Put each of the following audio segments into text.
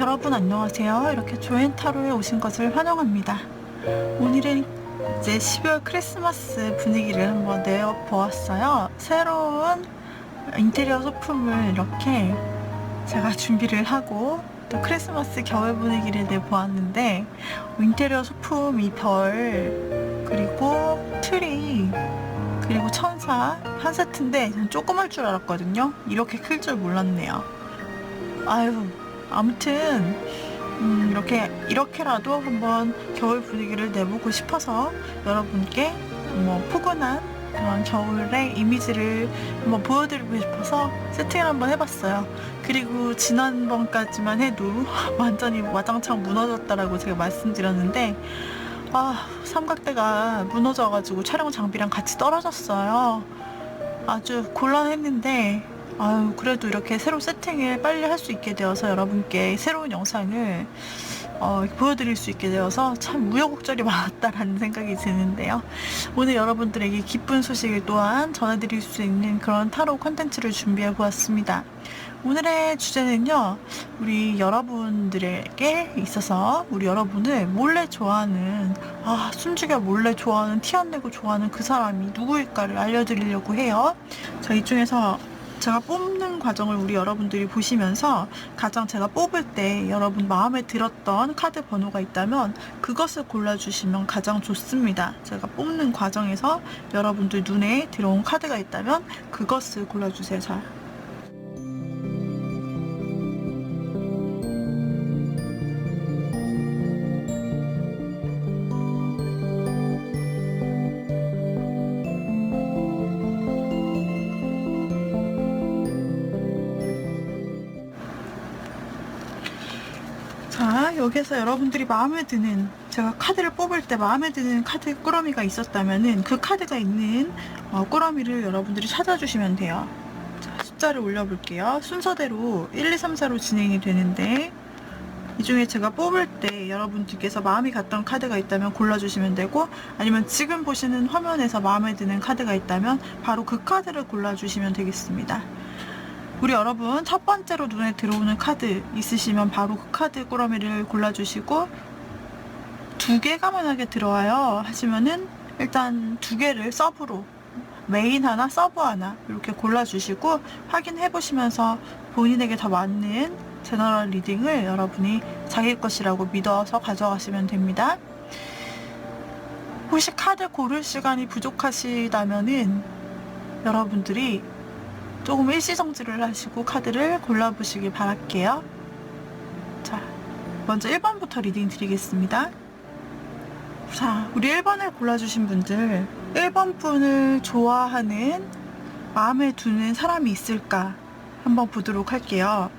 여러분 안녕하세요. 이렇게 조앤타로에 오신 것을 환영합니다. 오늘은 이제 12월 크리스마스 분위기를 한번 내어보았어요. 새로운 인테리어 소품을 이렇게 제가 준비를 하고 또 크리스마스 겨울 분위기를 내보았는데, 인테리어 소품, 이 별, 그리고 트리, 그리고 천사 한 세트인데 저는 조그만 줄 알았거든요. 이렇게 클 줄 몰랐네요. 아유, 아무튼 이렇게라도 한번 겨울 분위기를 내보고 싶어서 여러분께 포근한 그런 겨울의 이미지를 한번 보여드리고 싶어서 세팅을 한번 해봤어요. 그리고 지난번까지만 해도 완전히 와장창 무너졌다라고 제가 말씀드렸는데, 삼각대가 무너져가지고 촬영 장비랑 같이 떨어졌어요. 아주 곤란했는데, 그래도 이렇게 새로 세팅을 빨리 할 수 있게 되어서 여러분께 새로운 영상을 보여드릴 수 있게 되어서 참 우여곡절이 많았다라는 생각이 드는데요. 오늘 여러분들에게 기쁜 소식을 또한 전해드릴 수 있는 그런 타로 콘텐츠를 준비해 보았습니다. 오늘의 주제는요, 우리 여러분들에게 있어서 우리 여러분을 몰래 좋아하는, 숨죽여 몰래 좋아하는, 티 안 내고 좋아하는 그 사람이 누구일까를 알려드리려고 해요. 자, 이 중에서 제가 뽑는 과정을 우리 여러분들이 보시면서 가장 제가 뽑을 때 여러분 마음에 들었던 카드 번호가 있다면 그것을 골라주시면 가장 좋습니다. 제가 뽑는 과정에서 여러분들 눈에 들어온 카드가 있다면 그것을 골라주세요. 자, 여기에서 여러분들이 마음에 드는, 제가 카드를 뽑을 때 마음에 드는 카드 꾸러미가 있었다면은 그 카드가 있는 꾸러미를 여러분들이 찾아주시면 돼요. 자, 숫자를 올려볼게요. 순서대로 1, 2, 3, 4로 진행이 되는데, 이 중에 제가 뽑을 때 여러분들께서 마음이 갔던 카드가 있다면 골라주시면 되고, 아니면 지금 보시는 화면에서 마음에 드는 카드가 있다면 바로 그 카드를 골라주시면 되겠습니다. 우리 여러분, 첫 번째로 눈에 들어오는 카드 있으시면 바로 그 카드 꾸러미를 골라주시고, 2개가 만약에 들어와요 하시면은 일단 2개를 서브로, 메인 하나, 서브 하나 이렇게 골라주시고 확인해 보시면서 본인에게 더 맞는 제너럴 리딩을 여러분이 자기 것이라고 믿어서 가져가시면 됩니다. 혹시 카드 고를 시간이 부족하시다면은 여러분들이 조금 일시정지를 하시고 카드를 골라보시길 바랄게요. 자, 먼저 1번부터 리딩 드리겠습니다. 자, 우리 1번을 골라주신 분들, 1번 분을 좋아하는, 마음에 두는 사람이 있을까 한번 보도록 할게요.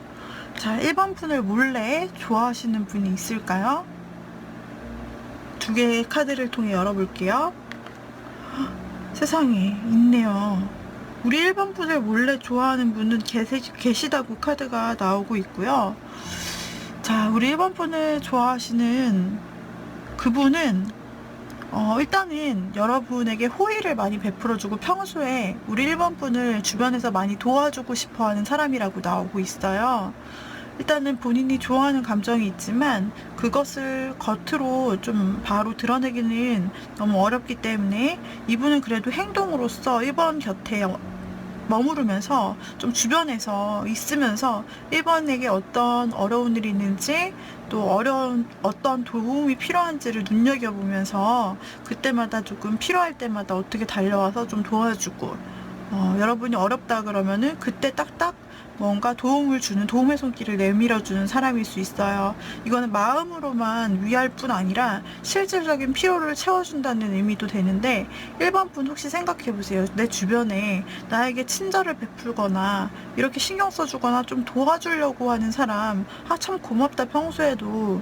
자, 1번 분을 몰래 좋아하시는 분이 있을까요? 2개의 카드를 통해 열어볼게요. 세상에, 있네요. 우리 1번 분을 몰래 좋아하는 분은 계시다고 카드가 나오고 있고요. 자, 우리 1번 분을 좋아하시는 그분은 일단은 여러분에게 호의를 많이 베풀어주고 평소에 우리 1번 분을 주변에서 많이 도와주고 싶어하는 사람이라고 나오고 있어요. 일단은 본인이 좋아하는 감정이 있지만 그것을 겉으로 좀 바로 드러내기는 너무 어렵기 때문에 이분은 그래도 행동으로써 1번 곁에 머무르면서 좀 주변에서 있으면서 1번에게 어떤 어려운 일이 있는지, 또 어떤 도움이 필요한지를 눈여겨보면서 그때마다 조금 필요할 때마다 어떻게 달려와서 좀 도와주고, 여러분이 어렵다 그러면은 그때 딱딱 뭔가 도움을 주는, 도움의 손길을 내밀어주는 사람일 수 있어요. 이거는 마음으로만 위할 뿐 아니라 실질적인 필요를 채워준다는 의미도 되는데, 1번 분 혹시 생각해보세요. 내 주변에 나에게 친절을 베풀거나 이렇게 신경 써주거나 좀 도와주려고 하는 사람, 참 고맙다, 평소에도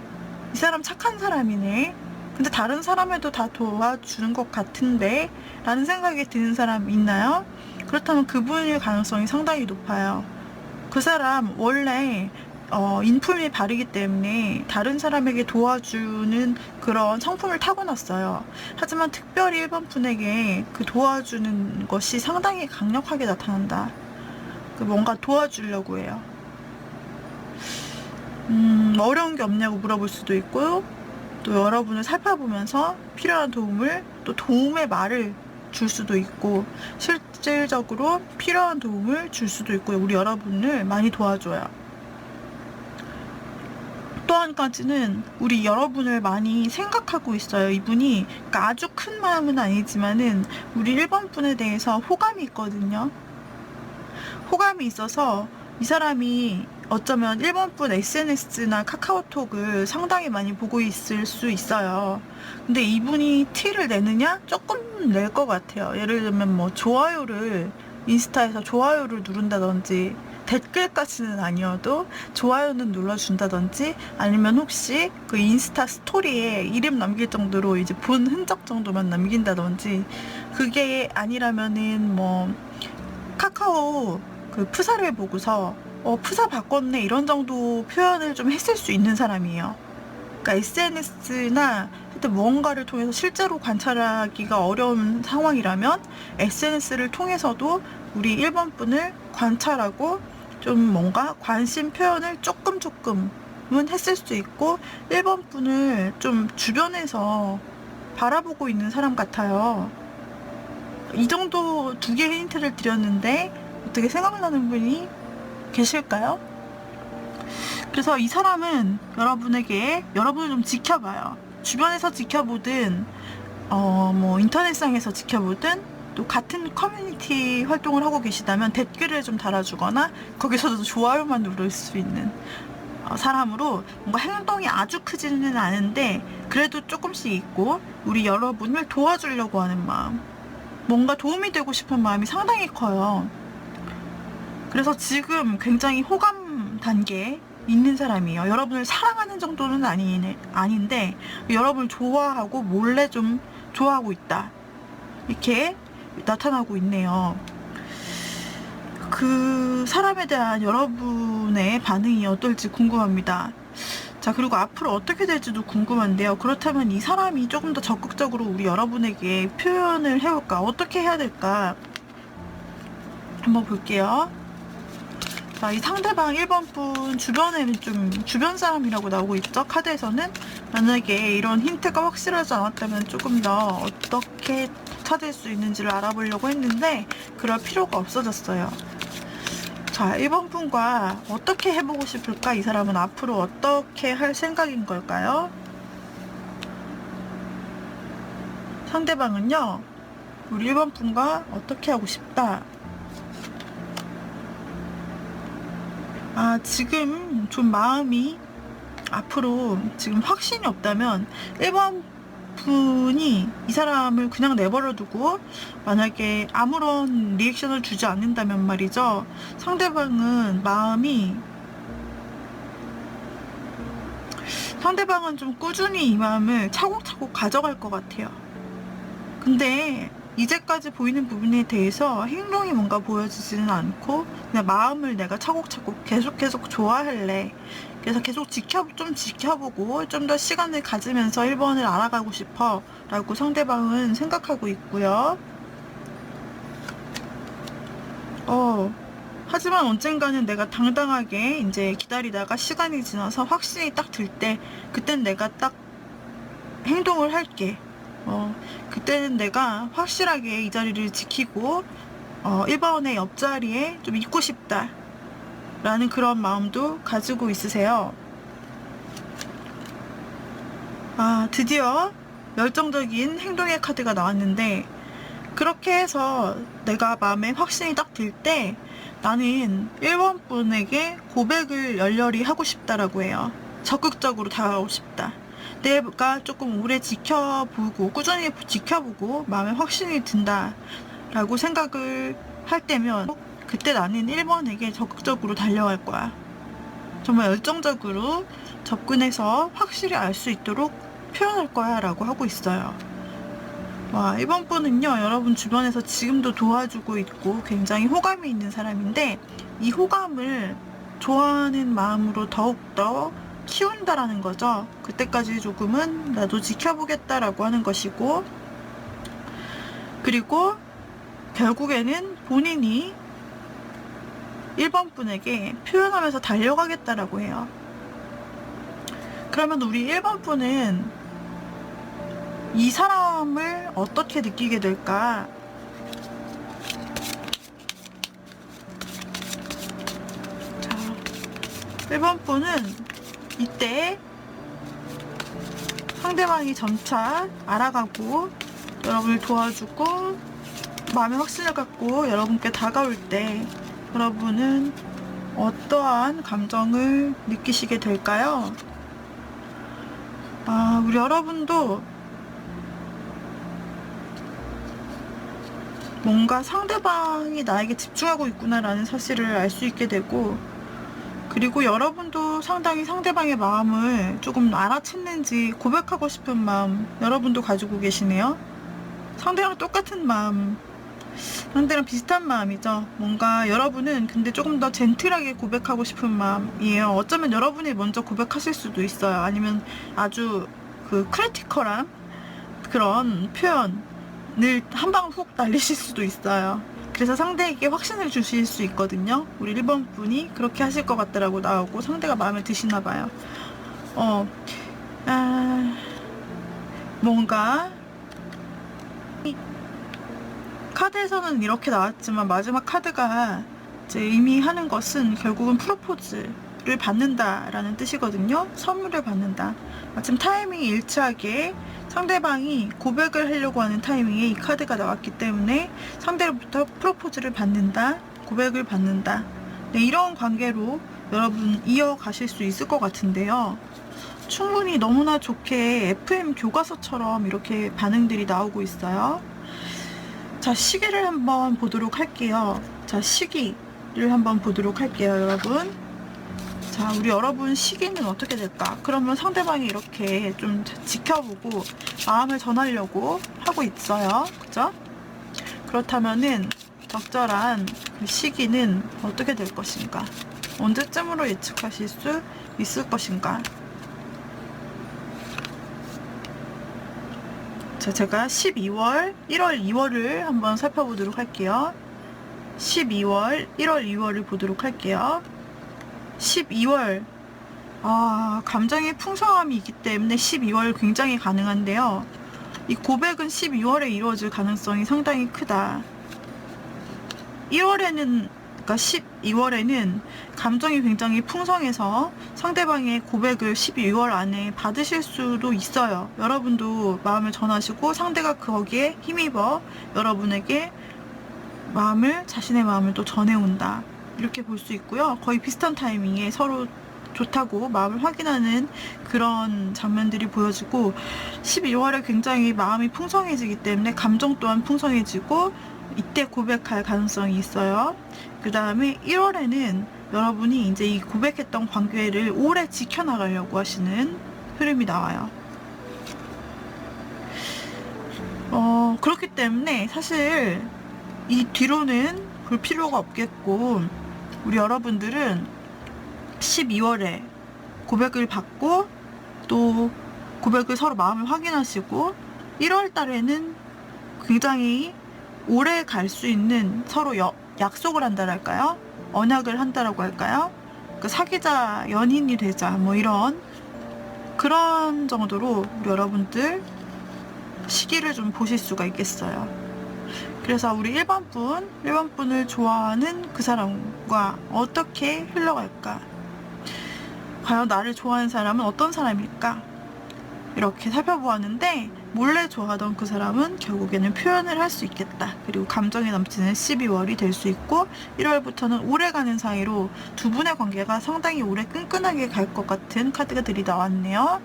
이 사람 착한 사람이네, 근데 다른 사람에도 다 도와주는 것 같은데 라는 생각이 드는 사람 있나요? 그렇다면 그분일 가능성이 상당히 높아요. 그 사람 원래 인품이 바르기 때문에 다른 사람에게 도와주는 그런 성품을 타고났어요. 하지만 특별히 1번 분에게 그 도와주는 것이 상당히 강력하게 나타난다. 뭔가 도와주려고 해요. 어려운 게 없냐고 물어볼 수도 있고, 또 여러분을 살펴보면서 필요한 도움을, 또 도움의 말을 줄 수도 있고, 실질적으로 필요한 도움을 줄 수도 있고, 우리 여러분을 많이 도와줘요. 또 한 가지는 우리 여러분을 많이 생각하고 있어요. 이분이 그러니까 아주 큰 마음은 아니지만은 우리 1번 분에 대해서 호감이 있거든요. 호감이 있어서 이 사람이 어쩌면 1번 분 SNS나 카카오톡을 상당히 많이 보고 있을 수 있어요. 근데 이분이 티를 내느냐? 조금 낼 것 같아요. 예를 들면 뭐 좋아요를, 인스타에서 좋아요를 누른다든지, 댓글까지는 아니어도 좋아요는 눌러준다든지, 아니면 혹시 그 인스타 스토리에 이름 남길 정도로 이제 본 흔적 정도만 남긴다든지, 그게 아니라면은 뭐 카카오 그 프사를 보고서 프사 바꿨네 이런 정도 표현을 좀 했을 수 있는 사람이에요. 그러니까 SNS나 하여튼 무언가를 통해서 실제로 관찰하기가 어려운 상황이라면 SNS를 통해서도 우리 1번 분을 관찰하고 좀 뭔가 관심 표현을 조금은 했을 수 있고, 1번 분을 좀 주변에서 바라보고 있는 사람 같아요. 이 정도 2개의 힌트를 드렸는데 어떻게 생각나는 분이 계실까요? 그래서 이 사람은 여러분을 좀 지켜봐요. 주변에서 지켜보든 뭐 인터넷상에서 지켜보든, 또 같은 커뮤니티 활동을 하고 계시다면 댓글을 좀 달아주거나 거기서도 좋아요만 누를 수 있는 사람으로, 뭔가 행동이 아주 크지는 않은데 그래도 조금씩 있고, 우리 여러분을 도와주려고 하는 마음, 뭔가 도움이 되고 싶은 마음이 상당히 커요. 그래서 지금 굉장히 호감 단계에 있는 사람이에요. 여러분을 사랑하는 정도는 아닌데 여러분을 좋아하고 몰래 좀 좋아하고 있다, 이렇게 나타나고 있네요. 그 사람에 대한 여러분의 반응이 어떨지 궁금합니다. 자, 그리고 앞으로 어떻게 될지도 궁금한데요. 그렇다면 이 사람이 조금 더 적극적으로 우리 여러분에게 표현을 해볼까? 어떻게 해야 될까? 한번 볼게요. 자, 이 상대방 1번 분 주변에는 좀 주변 사람이라고 나오고 있죠. 카드에서는. 만약에 이런 힌트가 확실하지 않았다면 조금 더 어떻게 찾을 수 있는지를 알아보려고 했는데 그럴 필요가 없어졌어요. 자, 1번 분과 어떻게 해보고 싶을까? 이 사람은 앞으로 어떻게 할 생각인 걸까요? 상대방은요, 우리 1번 분과 어떻게 하고 싶다. 지금 좀 마음이 앞으로 지금 확신이 없다면 1번 분이 이 사람을 그냥 내버려 두고 만약에 아무런 리액션을 주지 않는다면 말이죠, 상대방은 좀 꾸준히 이 마음을 차곡차곡 가져갈 것 같아요. 근데 이제까지 보이는 부분에 대해서 행동이 뭔가 보여지지는 않고, 그냥 마음을 내가 차곡차곡 계속 좋아할래, 그래서 계속 좀 지켜보고 좀 더 시간을 가지면서 1번을 알아가고 싶어 라고 상대방은 생각하고 있고요. 하지만 언젠가는 내가 당당하게 이제 기다리다가 시간이 지나서 확신이 딱 들 때, 그땐 내가 딱 행동을 할게. 그때는 내가 확실하게 이 자리를 지키고 1번의 옆자리에 좀 있고 싶다 라는 그런 마음도 가지고 있으세요. 드디어 열정적인 행동의 카드가 나왔는데, 그렇게 해서 내가 마음에 확신이 딱 들 때 나는 1번 분에게 고백을 열렬히 하고 싶다라고 해요. 적극적으로 다가가고 싶다. 내가 조금 오래 지켜보고 꾸준히 지켜보고 마음에 확신이 든다 라고 생각을 할 때면, 그때 나는 1번에게 적극적으로 달려갈 거야. 정말 열정적으로 접근해서 확실히 알 수 있도록 표현할 거야 라고 하고 있어요. 1번 분은요, 여러분 주변에서 지금도 도와주고 있고 굉장히 호감이 있는 사람인데, 이 호감을 좋아하는 마음으로 더욱더 키운다라는 거죠. 그때까지 조금은 나도 지켜보겠다라고 하는 것이고, 그리고 결국에는 본인이 1번 분에게 표현하면서 달려가겠다라고 해요. 그러면 우리 1번 분은 이 사람을 어떻게 느끼게 될까? 자, 1번 분은 이때 상대방이 점차 알아가고 여러분을 도와주고 마음의 확신을 갖고 여러분께 다가올 때 여러분은 어떠한 감정을 느끼시게 될까요? 우리 여러분도 뭔가 상대방이 나에게 집중하고 있구나라는 사실을 알 수 있게 되고, 그리고 여러분도 상당히 상대방의 마음을 조금 알아챘는지 고백하고 싶은 마음 여러분도 가지고 계시네요. 상대랑 똑같은 마음, 상대랑 비슷한 마음이죠. 뭔가 여러분은 근데 조금 더 젠틀하게 고백하고 싶은 마음이에요. 어쩌면 여러분이 먼저 고백하실 수도 있어요. 아니면 아주 그 크리티컬한 그런 표현을 한 방 훅 날리실 수도 있어요. 그래서 상대에게 확신을 주실 수 있거든요. 우리 1번 분이 그렇게 하실 것 같다라고 나오고 상대가 마음에 드시나 봐요. 뭔가 카드에서는 이렇게 나왔지만 마지막 카드가 이제 의미하는 것은 결국은 프로포즈를 받는다라는 뜻이거든요. 선물을 받는다. 마침 타이밍이 일치하게 상대방이 고백을 하려고 하는 타이밍에 이 카드가 나왔기 때문에 상대로부터 프로포즈를 받는다, 고백을 받는다. 네, 이런 관계로 여러분 이어가실 수 있을 것 같은데요. 충분히 너무나 좋게 FM 교과서처럼 이렇게 반응들이 나오고 있어요. 자, 시기를 한번 보도록 할게요. 자, 시기를 한번 보도록 할게요, 여러분. 자, 우리 여러분 시기는 어떻게 될까? 그러면 상대방이 이렇게 좀 지켜보고 마음을 전하려고 하고 있어요. 그죠? 그렇다면은 적절한 그 시기는 어떻게 될 것인가? 언제쯤으로 예측하실 수 있을 것인가? 자, 제가 12월, 1월, 2월을 한번 살펴보도록 할게요. 12월, 1월, 2월을 보도록 할게요. 12월, 감정의 풍성함이 있기 때문에 12월 굉장히 가능한데요. 이 고백은 12월에 이루어질 가능성이 상당히 크다. 1월에는, 그러니까 12월에는 감정이 굉장히 풍성해서 상대방의 고백을 12월 안에 받으실 수도 있어요. 여러분도 마음을 전하시고 상대가 거기에 힘입어 여러분에게 자신의 마음을 또 전해온다. 이렇게 볼 수 있고요. 거의 비슷한 타이밍에 서로 좋다고 마음을 확인하는 그런 장면들이 보여지고, 12월에 굉장히 마음이 풍성해지기 때문에 감정 또한 풍성해지고 이때 고백할 가능성이 있어요. 그 다음에 1월에는 여러분이 이제 이 고백했던 관계를 오래 지켜나가려고 하시는 흐름이 나와요. 그렇기 때문에 사실 이 뒤로는 볼 필요가 없겠고, 우리 여러분들은 12월에 고백을 받고 또 고백을 서로 마음을 확인하시고 1월 달에는 굉장히 오래 갈 수 있는 서로 약속을 한다랄까요? 언약을 한다라고 할까요? 그 사귀자, 연인이 되자, 뭐 이런 그런 정도로 우리 여러분들 시기를 좀 보실 수가 있겠어요. 그래서 우리 1번 분을 좋아하는 그 사람과 어떻게 흘러갈까? 과연 나를 좋아하는 사람은 어떤 사람일까? 이렇게 살펴보았는데, 몰래 좋아하던 그 사람은 결국에는 표현을 할 수 있겠다. 그리고 감정이 넘치는 12월이 될 수 있고, 1월부터는 오래가는 사이로 두 분의 관계가 상당히 오래 끈끈하게 갈 것 같은 카드들이 나왔네요.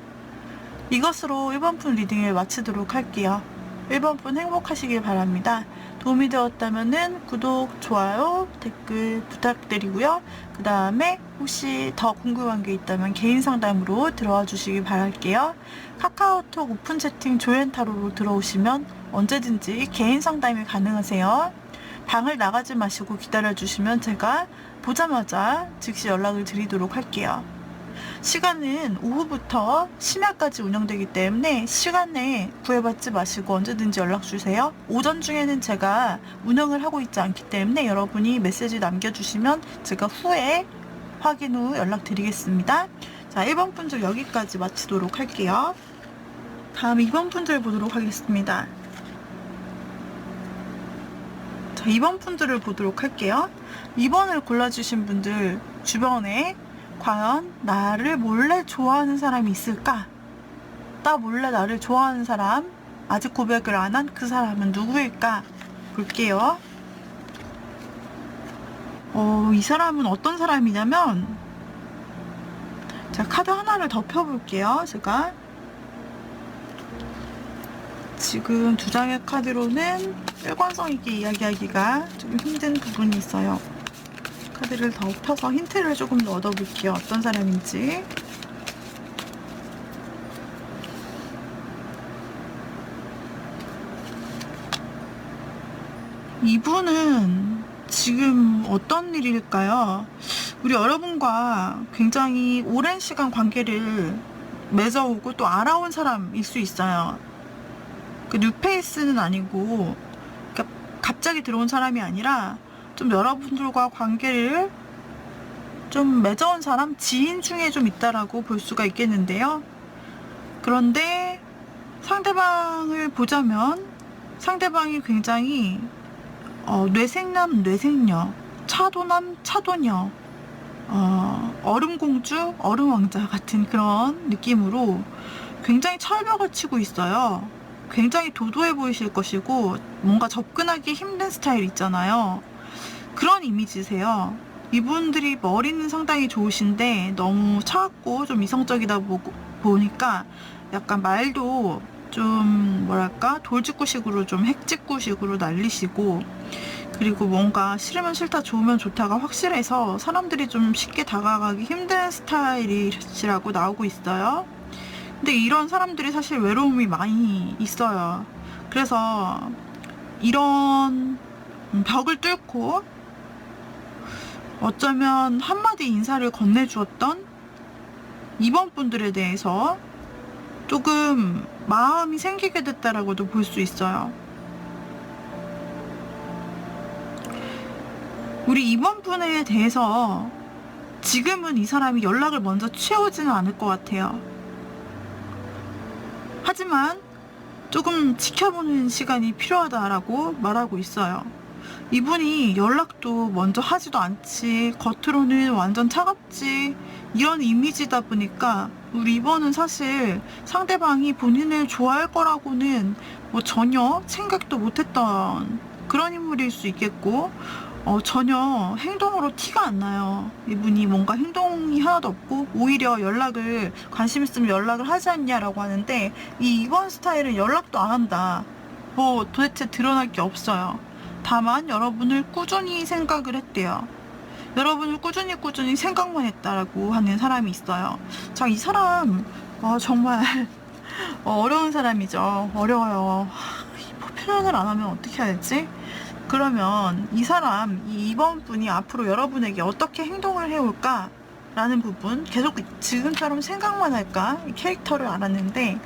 이것으로 1번 분 리딩을 마치도록 할게요. 1번 분 행복하시길 바랍니다. 도움이 되었다면 구독, 좋아요, 댓글 부탁드리고요. 그 다음에 혹시 더 궁금한 게 있다면 개인 상담으로 들어와 주시길 바랄게요. 카카오톡 오픈 채팅 조앤타로로 들어오시면 언제든지 개인 상담이 가능하세요. 방을 나가지 마시고 기다려주시면 제가 보자마자 즉시 연락을 드리도록 할게요. 시간은 오후부터 심야까지 운영되기 때문에 시간에 구애받지 마시고 언제든지 연락주세요. 오전 중에는 제가 운영을 하고 있지 않기 때문에 여러분이 메시지 남겨주시면 제가 후에 확인 후 연락드리겠습니다. 자, 1번 분들 여기까지 마치도록 할게요. 다음 2번 분들 보도록 하겠습니다. 자, 2번 분들을 보도록 할게요. 2번을 골라주신 분들 주변에 과연 나를 몰래 좋아하는 사람이 있을까? 나 몰래 나를 좋아하는 사람, 아직 고백을 안 한 그 사람은 누구일까? 볼게요. 이 사람은 어떤 사람이냐면, 자, 카드 하나를 더 펴볼게요. 제가 지금 두 장의 카드로는 일관성 있게 이야기하기가 조금 힘든 부분이 있어요. 카드를 더 펴서 힌트를 조금 더 얻어볼게요. 어떤 사람인지. 이분은 지금 어떤 일일까요? 우리 여러분과 굉장히 오랜 시간 관계를 맺어오고 또 알아온 사람일 수 있어요. 그 뉴페이스는 아니고, 그러니까 갑자기 들어온 사람이 아니라 좀 여러분들과 관계를 좀 맺어온 사람, 지인 중에 좀 있다라고 볼 수가 있겠는데요. 그런데 상대방을 보자면 상대방이 굉장히 뇌생남, 뇌생녀, 차도남, 차도녀, 얼음공주, 얼음왕자 같은 그런 느낌으로 굉장히 철벽을 치고 있어요. 굉장히 도도해 보이실 것이고 뭔가 접근하기 힘든 스타일 있잖아요. 그런 이미지세요. 이분들이 머리는 상당히 좋으신데 너무 차갑고 좀 이성적이다 보니까 약간 말도 좀 뭐랄까 돌직구식으로 좀 핵직구식으로 날리시고, 그리고 뭔가 싫으면 싫다 좋으면 좋다가 확실해서 사람들이 좀 쉽게 다가가기 힘든 스타일이라고 나오고 있어요. 근데 이런 사람들이 사실 외로움이 많이 있어요. 그래서 이런 벽을 뚫고 어쩌면 한마디 인사를 건네주었던 2번 분들에 대해서 조금 마음이 생기게 됐다라고도 볼 수 있어요. 우리 2번 분에 대해서 지금은 이 사람이 연락을 먼저 취해오지는 않을 것 같아요. 하지만 조금 지켜보는 시간이 필요하다라고 말하고 있어요. 이분이 연락도 먼저 하지도 않지, 겉으로는 완전 차갑지, 이런 이미지다 보니까 우리 2번은 사실 상대방이 본인을 좋아할 거라고는 뭐 전혀 생각도 못했던 그런 인물일 수 있겠고, 전혀 행동으로 티가 안 나요. 이분이 뭔가 행동이 하나도 없고 오히려 연락을, 관심 있으면 연락을 하지 않냐라고 하는데, 이 2번 스타일은 연락도 안 한다, 뭐 도대체 드러날 게 없어요. 다만 여러분을 꾸준히 생각을 했대요. 여러분을 꾸준히 생각만 했다라고 하는 사람이 있어요. 자, 이 사람 정말 어려운 사람이죠. 어려워요. 뭐 표현을 안 하면 어떻게 해야지? 그러면 이 사람, 이 2번 분이 앞으로 여러분에게 어떻게 행동을 해올까? 라는 부분, 계속 지금처럼 생각만 할까? 이 캐릭터를 알았는데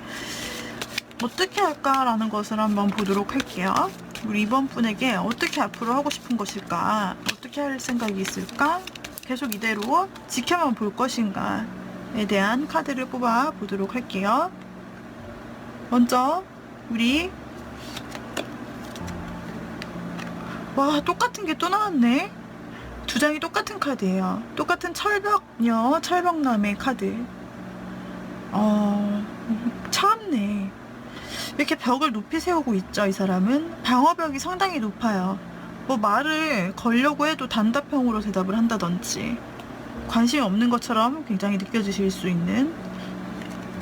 어떻게 할까라는 것을 한번 보도록 할게요. 우리 2번 분에게 어떻게 앞으로 하고 싶은 것일까? 어떻게 할 생각이 있을까? 계속 이대로 지켜만 볼 것인가에 대한 카드를 뽑아 보도록 할게요. 먼저 우리, 와, 똑같은 게 또 나왔네. 두 장이 똑같은 카드예요. 똑같은 철벽녀, 철벽남의 카드. 참네. 이렇게 벽을 높이 세우고 있죠. 이 사람은 방어벽이 상당히 높아요. 뭐 말을 걸려고 해도 단답형으로 대답을 한다든지, 관심이 없는 것처럼 굉장히 느껴지실 수 있는,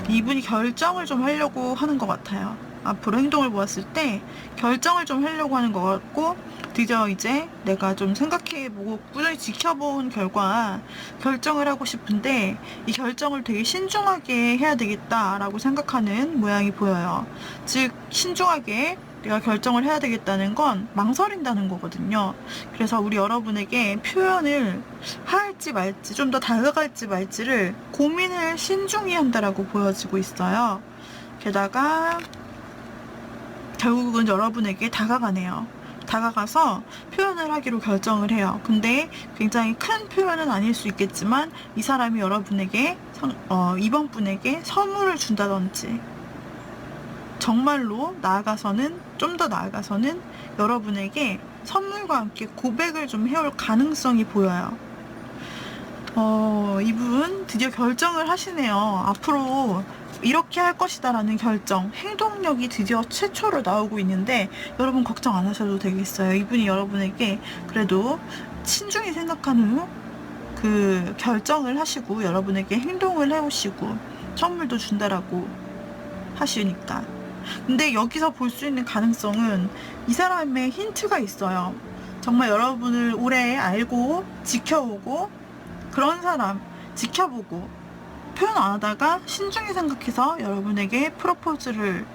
이분이 결정을 좀 하려고 하는 것 같아요. 앞으로 행동을 보았을 때 결정을 좀 하려고 하는 것 같고, 드디어 이제 내가 좀 생각해보고 꾸준히 지켜본 결과 결정을 하고 싶은데 이 결정을 되게 신중하게 해야 되겠다라고 생각하는 모양이 보여요. 즉, 신중하게 내가 결정을 해야 되겠다는 건 망설인다는 거거든요. 그래서 우리 여러분에게 표현을 할지 말지, 좀 더 다가갈지 말지를 고민을 신중히 한다라고 보여지고 있어요. 게다가 결국은 여러분에게 다가가네요. 다가가서 표현을 하기로 결정을 해요. 근데 굉장히 큰 표현은 아닐 수 있겠지만 이 사람이 여러분에게 이번 분에게 선물을 준다든지 정말로 좀 더 나아가서는 여러분에게 선물과 함께 고백을 좀 해올 가능성이 보여요. 이분 드디어 결정을 하시네요. 앞으로 이렇게 할 것이다 라는 결정, 행동력이 드디어 최초로 나오고 있는데 여러분 걱정 안 하셔도 되겠어요. 이분이 여러분에게 그래도 신중히 생각한 후 그 결정을 하시고 여러분에게 행동을 해오시고 선물도 준다라고 하시니까. 근데 여기서 볼 수 있는 가능성은 이 사람의 힌트가 있어요. 정말 여러분을 오래 알고 지켜오고 그런 사람, 지켜보고 표현 안 하다가 신중히 생각해서 여러분에게 프로포즈를,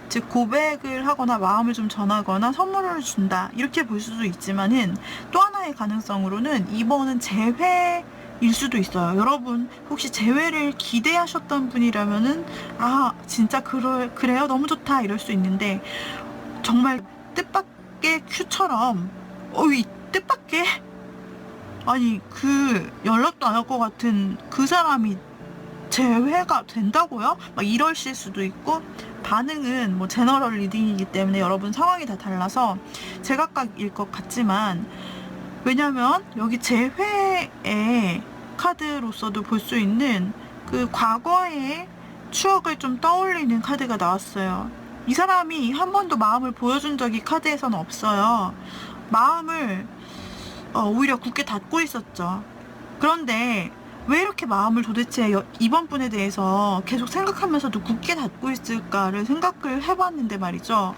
즉 고백을 하거나 마음을 좀 전하거나 선물을 준다, 이렇게 볼 수도 있지만은 또 하나의 가능성으로는 이번은 재회일 수도 있어요. 여러분 혹시 재회를 기대하셨던 분이라면은 아 진짜 그래요? 너무 좋다 이럴 수 있는데, 정말 뜻밖의 큐처럼 이 뜻밖의, 아니 그 연락도 안 할 것 같은 그 사람이 재회가 된다고요? 막 이러실 수도 있고, 반응은 뭐 제너럴 리딩이기 때문에 여러분 상황이 다 달라서 제각각일 것 같지만, 왜냐면 여기 재회의 카드로서도 볼 수 있는 그 과거의 추억을 좀 떠올리는 카드가 나왔어요. 이 사람이 한 번도 마음을 보여준 적이 카드에서는 없어요. 마음을 오히려 굳게 닫고 있었죠. 그런데 왜 이렇게 마음을 도대체 이번 분에 대해서 계속 생각하면서도 굳게 닫고 있을까를 생각을 해봤는데 말이죠.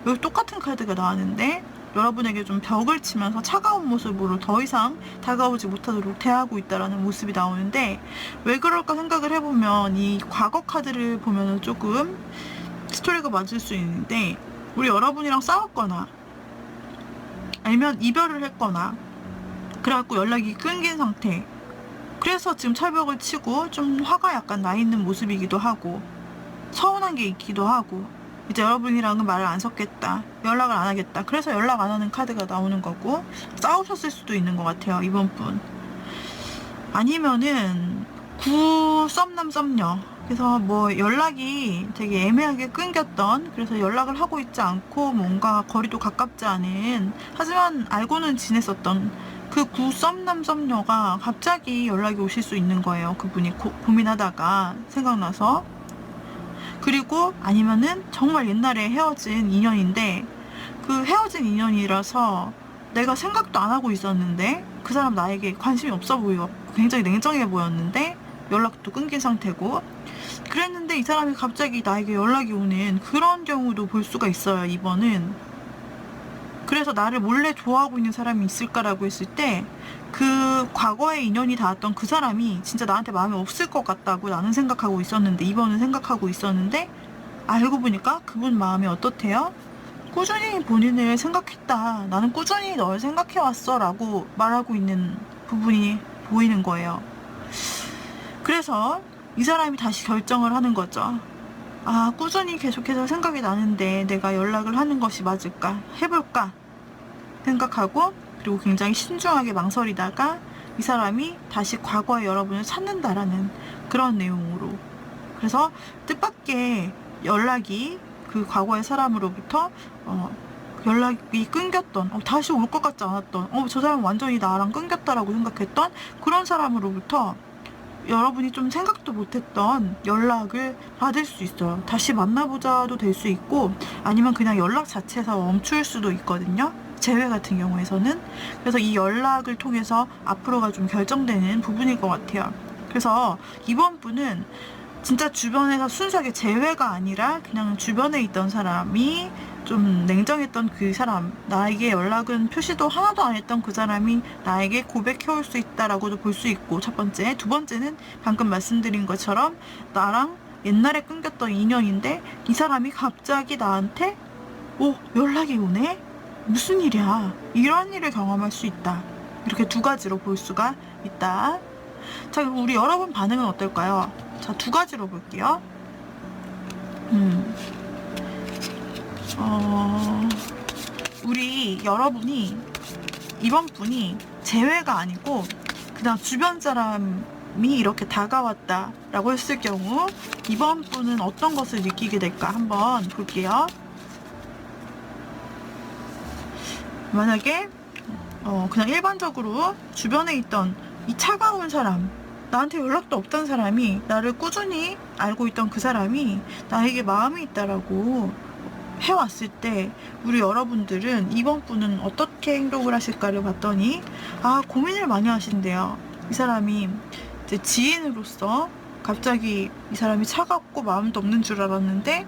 여기 똑같은 카드가 나왔는데 여러분에게 좀 벽을 치면서 차가운 모습으로 더 이상 다가오지 못하도록 대하고 있다라는 모습이 나오는데, 왜 그럴까 생각을 해보면 이 과거 카드를 보면은 조금 스토리가 맞을 수 있는데, 우리 여러분이랑 싸웠거나 아니면 이별을 했거나 그래갖고 연락이 끊긴 상태, 그래서 지금 철벽을 치고 좀 화가 약간 나 있는 모습이기도 하고 서운한 게 있기도 하고, 이제 여러분이랑은 말을 안 섞겠다, 연락을 안 하겠다, 그래서 연락 안 하는 카드가 나오는 거고, 싸우셨을 수도 있는 것 같아요 이번 분. 아니면은 썸남 썸녀, 그래서 뭐 연락이 되게 애매하게 끊겼던, 그래서 연락을 하고 있지 않고 뭔가 거리도 가깝지 않은, 하지만 알고는 지냈었던 그 썸남 썸녀가 갑자기 연락이 오실 수 있는 거예요. 그분이 고민하다가 생각나서. 그리고 아니면은 정말 옛날에 헤어진 인연인데, 그 헤어진 인연이라서 내가 생각도 안 하고 있었는데 그 사람 나에게 관심이 없어 보여, 굉장히 냉정해 보였는데 연락도 끊긴 상태고, 그랬는데 이 사람이 갑자기 나에게 연락이 오는 그런 경우도 볼 수가 있어요 이번은. 그래서 나를 몰래 좋아하고 있는 사람이 있을까라고 했을 때, 그 과거에 인연이 닿았던 그 사람이 진짜 나한테 마음이 없을 것 같다고 나는 생각하고 있었는데, 이번은 생각하고 있었는데, 알고 보니까 그분 마음이 어떻대요? 꾸준히 본인을 생각했다, 나는 꾸준히 널 생각해왔어 라고 말하고 있는 부분이 보이는 거예요. 그래서 이 사람이 다시 결정을 하는 거죠. 아, 꾸준히 계속해서 생각이 나는데 내가 연락을 하는 것이 맞을까, 해볼까 생각하고, 그리고 굉장히 신중하게 망설이다가 이 사람이 다시 과거의 여러분을 찾는다라는 그런 내용으로, 그래서 뜻밖의 연락이 그 과거의 사람으로부터 연락이 끊겼던, 다시 올 것 같지 않았던, 저 사람 완전히 나랑 끊겼다라고 생각했던 그런 사람으로부터 여러분이 좀 생각도 못했던 연락을 받을 수 있어요. 다시 만나보자도 될 수 있고, 아니면 그냥 연락 자체에서 멈출 수도 있거든요, 재회 같은 경우에서는. 그래서 이 연락을 통해서 앞으로가 좀 결정되는 부분일 것 같아요. 그래서 이번 분은 진짜 주변에서 순수하게 재회가 아니라 그냥 주변에 있던 사람이 좀 냉정했던 그 사람, 나에게 연락은 표시도 하나도 안 했던 그 사람이 나에게 고백해올 수 있다라고도 볼 수 있고, 첫 번째. 두 번째는 방금 말씀드린 것처럼 나랑 옛날에 끊겼던 인연인데 이 사람이 갑자기 나한테 연락이 오네? 무슨 일이야? 이런 일을 경험할 수 있다. 이렇게 두 가지로 볼 수가 있다. 자, 그럼 우리 여러분 반응은 어떨까요? 자, 두 가지로 볼게요. 우리 여러분이 이번 분이 재회가 아니고 그냥 주변 사람이 이렇게 다가왔다 라고 했을 경우 이번 분은 어떤 것을 느끼게 될까 한번 볼게요. 만약에 그냥 일반적으로 주변에 있던 이 차가운 사람, 나한테 연락도 없던 사람이, 나를 꾸준히 알고 있던 그 사람이 나에게 마음이 있다라고 해왔을 때 우리 여러분들은 이번 분은 어떻게 행동을 하실까를 봤더니 고민을 많이 하신대요. 이 사람이 이제 지인으로서 갑자기 이 사람이 차갑고 마음도 없는 줄 알았는데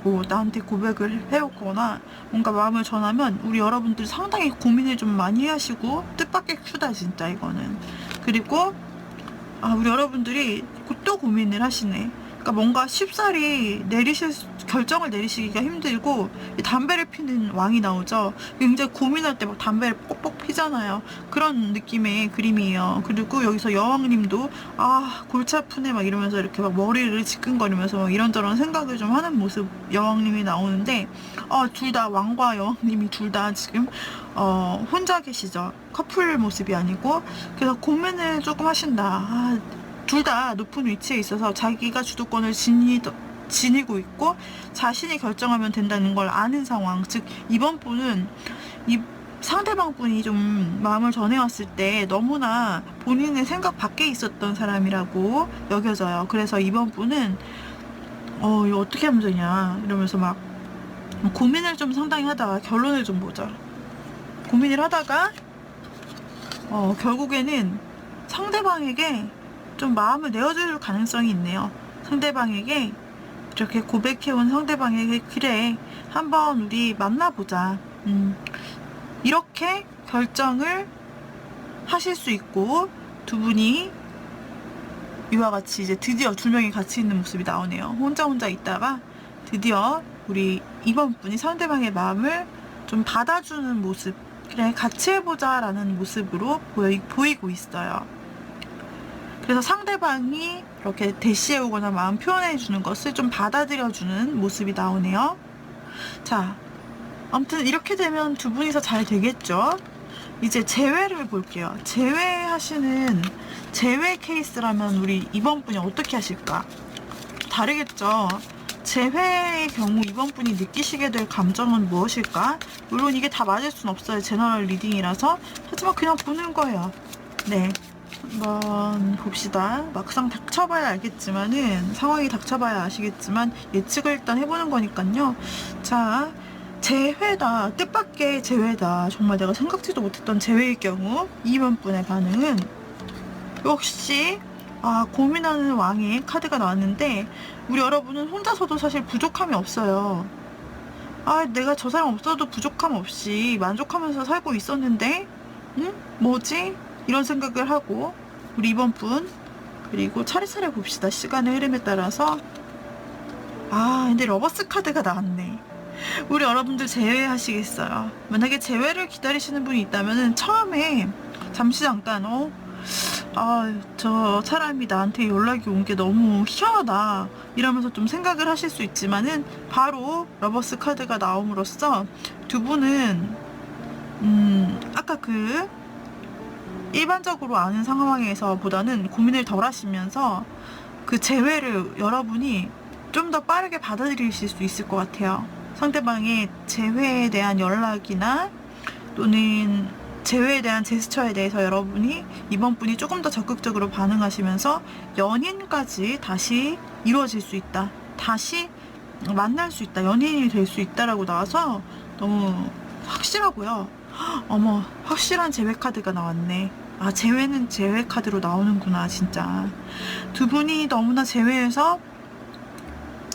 뭐 나한테 고백을 해오거나 뭔가 마음을 전하면 우리 여러분들 상당히 고민을 좀 많이 하시고 뜻밖의 큐다 진짜 이거는. 그리고 우리 여러분들이 또 고민을 하시네. 그러니까 뭔가 쉽사리 결정을 내리시기가 힘들고 담배를 피는 왕이 나오죠. 굉장히 고민할 때 막 담배를 뻑뻑 피잖아요. 그런 느낌의 그림이에요. 그리고 여기서 여왕님도 골치 아프네 막 이러면서 이렇게 막 머리를 지끈거리면서 막 이런저런 생각을 좀 하는 모습 여왕님이 나오는데 둘 다 왕과 여왕님이 둘 다 지금 혼자 계시죠. 커플 모습이 아니고. 그래서 고민을 조금 하신다. 둘 다 높은 위치에 있어서 자기가 주도권을 지니고 있고 자신이 결정하면 된다는 걸 아는 상황. 즉 이번 분은 이 상대방 분이 좀 마음을 전해왔을 때 너무나 본인의 생각 밖에 있었던 사람이라고 여겨져요. 그래서 이번 분은 이거 어떻게 하면 되냐 이러면서 막 고민을 좀 상당히 하다가 결론을 좀 보자. 고민을 하다가 결국에는 상대방에게 좀 마음을 내어줄 가능성이 있네요. 상대방에게 이렇게 고백해온 상대방에게 그래 한번 우리 만나보자 이렇게 결정을 하실 수 있고 두 분이 이와 같이 이제 드디어 두 명이 같이 있는 모습이 나오네요. 혼자 있다가 드디어 우리 이번 분이 상대방의 마음을 좀 받아주는 모습, 그래 같이 해보자 라는 모습으로 보이고 있어요. 그래서 상대방이 이렇게 대시해오거나 마음 표현해주는 것을 좀 받아들여주는 모습이 나오네요. 자, 아무튼 이렇게 되면 두 분이서 잘 되겠죠. 이제 재회를 볼게요. 재회하시는 재회 케이스라면 우리 이번 분이 어떻게 하실까? 다르겠죠. 재회의 경우 이번 분이 느끼시게 될 감정은 무엇일까? 물론 이게 다 맞을 순 없어요. 제너럴 리딩이라서. 하지만 그냥 보는 거예요. 네. 한번 봅시다. 막상 닥쳐봐야 알겠지만은, 상황이 닥쳐봐야 아시겠지만 예측을 일단 해보는 거니까요. 자, 재회다. 뜻밖의 재회다. 정말 내가 생각지도 못했던 재회일 경우 이번 분의 반응은 역시 고민하는 왕의 카드가 나왔는데 우리 여러분은 혼자서도 사실 부족함이 없어요. 내가 저 사람 없어도 부족함 없이 만족하면서 살고 있었는데 뭐지? 이런 생각을 하고 우리 이번 분, 그리고 차례차례 봅시다. 시간의 흐름에 따라서. 근데 러버스 카드가 나왔네. 우리 여러분들 재회하시겠어요? 만약에 재회를 기다리시는 분이 있다면은 처음에 잠시 잠깐 저 사람이 나한테 연락이 온 게 너무 희한하다 이러면서 좀 생각을 하실 수 있지만은 바로 러버스 카드가 나옴으로써 두 분은 아까 그 일반적으로 아는 상황에서 보다는 고민을 덜 하시면서 그 재회를 여러분이 좀 더 빠르게 받아들이실 수 있을 것 같아요. 상대방의 재회에 대한 연락이나 또는 재회에 대한 제스처에 대해서 여러분이 이번 분이 조금 더 적극적으로 반응하시면서 연인까지 다시 이루어질 수 있다. 다시 만날 수 있다. 연인이 될 수 있다라고 나와서 너무 확실하고요. 어머, 확실한 재회 카드가 나왔네. 재회는 재회 카드로 나오는구나. 진짜 두 분이 너무나 재회해서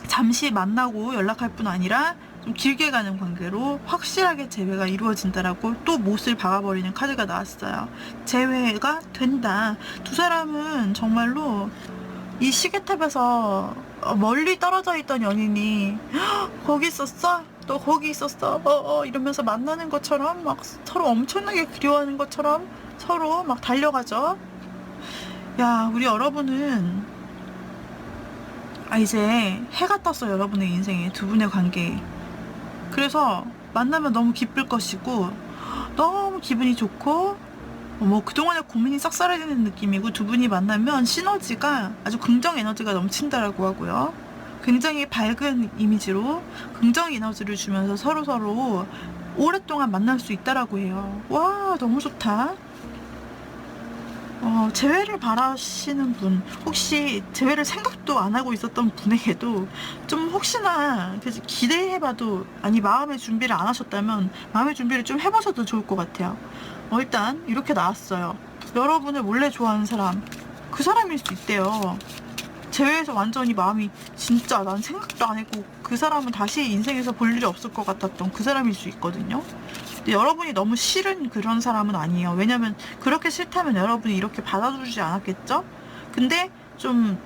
잠시 만나고 연락할 뿐 아니라 좀 길게 가는 관계로 확실하게 재회가 이루어진다라고 또 못을 박아버리는 카드가 나왔어요. 재회가 된다. 두 사람은 정말로 이 시계탑에서 멀리 떨어져 있던 연인이 거기 있었어? 너 거기 있었어? 이러면서 만나는 것처럼 막 서로 엄청나게 그리워하는 것처럼 서로 막 달려가죠. 야, 우리 여러분은 이제 해가 떴어. 여러분의 인생에, 두 분의 관계에. 그래서 만나면 너무 기쁠 것이고 너무 기분이 좋고 뭐 그동안의 고민이 싹 사라지는 느낌이고, 두 분이 만나면 시너지가 아주 긍정 에너지가 넘친다라고 하고요. 굉장히 밝은 이미지로 긍정 에너지를 주면서 서로서로 오랫동안 만날 수 있다라고 해요. 와, 너무 좋다. 재회를 바라시는 분, 혹시 재회를 생각도 안 하고 있었던 분에게도 좀 혹시나 기대해봐도, 아니 마음의 준비를 안 하셨다면 마음의 준비를 좀 해보셔도 좋을 것 같아요. 일단 이렇게 나왔어요. 여러분을 원래 좋아하는 사람, 그 사람일 수 있대요. 재회에서 완전히 마음이 진짜 난 생각도 안 했고 그 사람은 다시 인생에서 볼 일이 없을 것 같았던 그 사람일 수 있거든요. 근데 여러분이 너무 싫은 그런 사람은 아니에요. 왜냐면 그렇게 싫다면 여러분이 이렇게 받아주지 않았겠죠? 근데 좀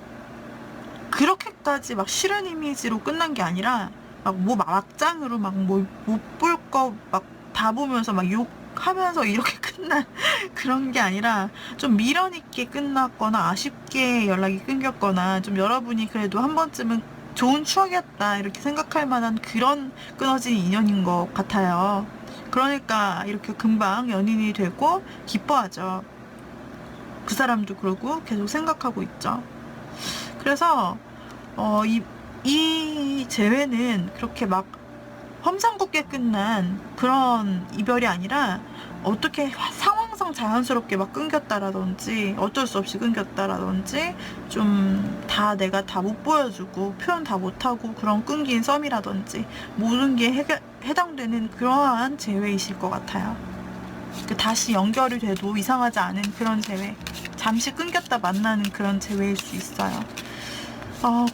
그렇게까지 막 싫은 이미지로 끝난 게 아니라 막 뭐 막장으로 막 뭐 못 볼 거 막 다 보면서 막 욕하면서 이렇게 끝난 그런 게 아니라 좀 미련 있게 끝났거나 아쉽게 연락이 끊겼거나, 좀 여러분이 그래도 한 번쯤은 좋은 추억이었다 이렇게 생각할 만한 그런 끊어진 인연인 것 같아요. 그러니까 이렇게 금방 연인이 되고 기뻐하죠. 그 사람도 그러고 계속 생각하고 있죠. 그래서 이 재회는 그렇게 막 험상궂게 끝난 그런 이별이 아니라 어떻게 상황상 자연스럽게 막 끊겼다라든지 어쩔 수 없이 끊겼다라든지 좀 다 내가 다 못 보여주고 표현 다 못하고 그런 끊긴 썸이라든지 모든 게 해당되는 그러한 재회이실 것 같아요. 다시 연결이 돼도 이상하지 않은 그런 재회, 잠시 끊겼다 만나는 그런 재회일 수 있어요.